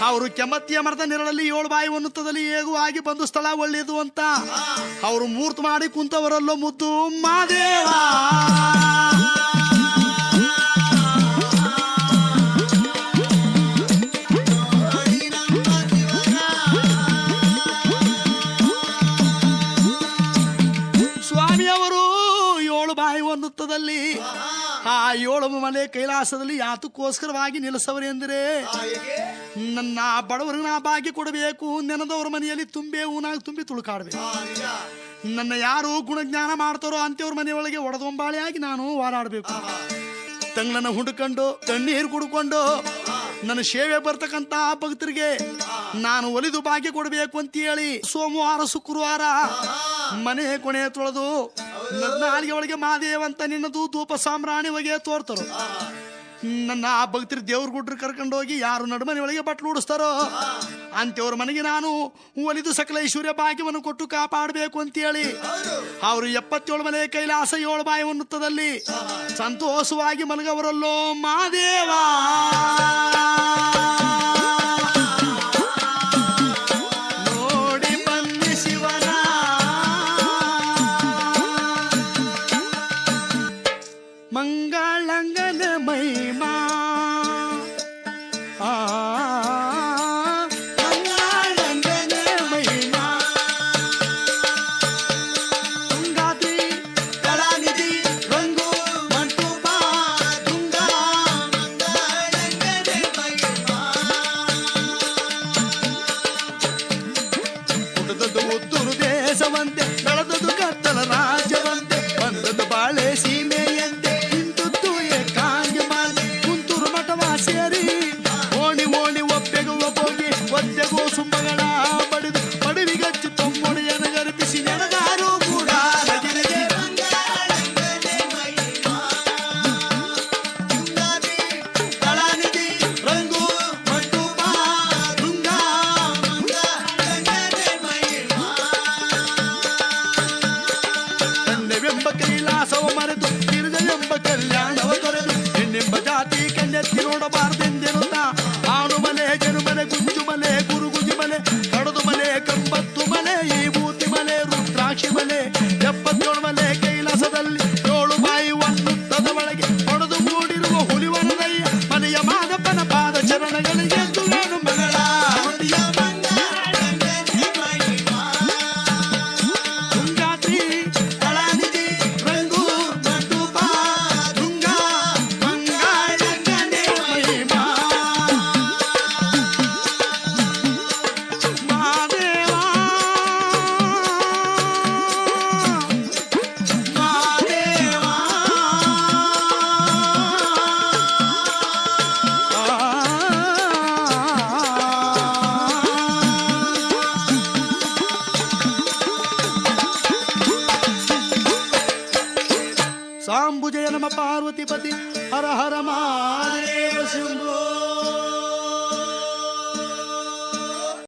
ಅವರು ಕೆಮ್ಮತ್ತಿಯ ಮರದ ನೆರಳಲ್ಲಿ 7 ಬಾಯಿ ಅನ್ನುತ್ತದಲ್ಲಿ ಏಗುವಾಗಿ ಬಂದು ಸ್ಥಳ ಒಳ್ಳೆಯದು ಅಂತ ಅವರು ಮೂರ್ತ ಮಾಡಿ ಕುಂತವರಲ್ಲೋ ಮುದ್ದು ಮಾದೇವ. ಸ್ವಾಮಿಯವರು 7 ಬಾಯಿ ಅನ್ನುತ್ತದಲ್ಲಿ ಆ 7 ಮಲೆ ಕೈಲಾಸದಲ್ಲಿ ಯಾತಕ್ಕೋಸ್ಕರವಾಗಿ ನಿಲ್ಲಿಸವರೆಂದರೆ ನನ್ನ ಬಡವರಿಗೆ ನಾ ಭಾಗ್ಯ ಕೊಡಬೇಕು, ನೆನದವರ ಮನೆಯಲ್ಲಿ ತುಂಬೆ ಊನಾಗಿ ತುಂಬಿ ತುಳುಕಾಡ್ಬೇಕು, ನನ್ನ ಯಾರು ಗುಣಜ್ಞಾನ ಮಾಡ್ತಾರೋ ಅಂತವ್ರ ಮನೆಯೊಳಗೆ ಒಡೆದೊಂಬಾಳಿಯಾಗಿ ನಾನು ಹೋರಾಡಬೇಕು, ತಂಗ್ಳನ್ನ ಹುಡುಕೊಂಡು ಕಣ್ಣೀರು ಕುಡ್ಕೊಂಡು ನನ್ನ ಸೇವೆ ಬರ್ತಕ್ಕಂತ ಭಕ್ತರಿಗೆ ನಾನು ಒಲಿದು ಭಾಗ್ಯ ಕೊಡಬೇಕು ಅಂತ ಹೇಳಿ ಸೋಮವಾರ ಶುಕ್ರವಾರ ಮನೆ ಕೊನೆ ತೊಳೆದು ನಾಲಿಗೆ ಒಳಗೆ ಮಾದೇವ ಅಂತ ನಿನ್ನದು ಧೂಪ ಸಾಮ್ರಾಣಿ ಹೊಗೆ ತೋರ್ತಾರೋ, ನನ್ನ ಭಕ್ತರು ದೇವ್ರ ಗುಡ್ರು ಕರ್ಕೊಂಡು ಹೋಗಿ ಯಾರು ನಡುಮನೆ ಒಳಗೆ ಬಟ್ಲು ಉಡಿಸ್ತಾರೋ ಅಂತವ್ರ ಮನೆಗೆ ನಾನು ಒಲಿದು ಸಕಲ ಐಶ್ವರ್ಯ ಭಾಗ್ಯವನ್ನು ಕೊಟ್ಟು ಕಾಪಾಡಬೇಕು ಅಂತೇಳಿ ಅವರು 77 ಮಲೆ ಕೈಲಾಸ 7 ಬಾಯಿ ಅನ್ನುತ್ತದಲ್ಲಿ ಸಂತೋಷವಾಗಿ ಮಲಗವರಲ್ಲೋ ಮಾದೇವ. ಮಂಗಳಂಗನ ಮಹಿಮಾ ಮಂಗಳಂಗನ ಮಹಿಮಾ ತುಂಗಾದ್ರಿ ಕಲಾನಿಧಿ ರಂಗು ಮಂಟೂಪ ತುಂಗ ಮಂಗಳಂಗನ ಮಹಿಮಾ ಹುಟ್ಟದದ್ದು ಉತ್ತೂರು ದೇಶವಂತೆ ಬೆಳೆದದ್ದು ಕತ್ತಲ ರಾಜ್ಯವಂತೆ ಬಂದದ್ದು ಬಾಳೆ ಸೀಮೆಯಂತೆ ಸೇರಿ ಓಣಿ ಓಣಿ ಒಪ್ಪೆಗೂ ಒಪ್ಪೋಗಿ ಒದ್ದೆಗೂ ಸುಮ್ಮಗಳ ಬಡಿದು ಬಡವಿಗಚ್ಚು ತೊಮ್ಮೊಡೆಯನ್ನು ಗರ್ಪಿಸಿ ನೆನಗಾರು ಕೂಡ ಕಲಾನಿಧಿ ರಂಗು ಮಂಟೂಪ ತುಂಗ ಕಣ್ಣೆವೆಂಬ ಕೈಲಾಸವ ಮರೆತು ಗಿರಿಜವೆಂಬ ಕಲ್ಯಾಣವ ತೊರೆದು ಹೆಣ್ಣೆಂಬ ಜಾತಿ ಕಣ್ಣೆತ್ತಿ ನೋಡಬಾರ್ದೆಂದೆನುತ್ತ ಆನು ಮಲೆ ಜನುಮಲೆ ಗುಂಜು ಮಲೆ ಗುರುಗುಜಿ ಮಲೆ ಕಡದು ಮಲೆ ಕಂಬತ್ತು ಮಲೆ ಈ ಭೂತಿ ಮಲೆ ರುದ್ರಾಕ್ಷಿ ಮಲೆ 77 ಮಲೆ ಕೈಲಾಸದಲ್ಲಿ 7 ಬಾಯಿ ಅನ್ನುತ್ತದ ಒಳಗೆ ಹೊಡೆದು ಮೂಡಿರುವ ಹುಲಿವನದಯ್ಯ ಮನೆಯ ಮಾದಪ್ಪನ ಪಾದ ಚರಣಗಳಿಗೆ ನಾನು ಮಗಳ ಪಟ್ಟಾಂಬುಜಯ ನಮ ಪಾರ್ವತಿಪತಿ ಹರ ಹರ ಮಹಾದೇವ ಶಂಭೋ.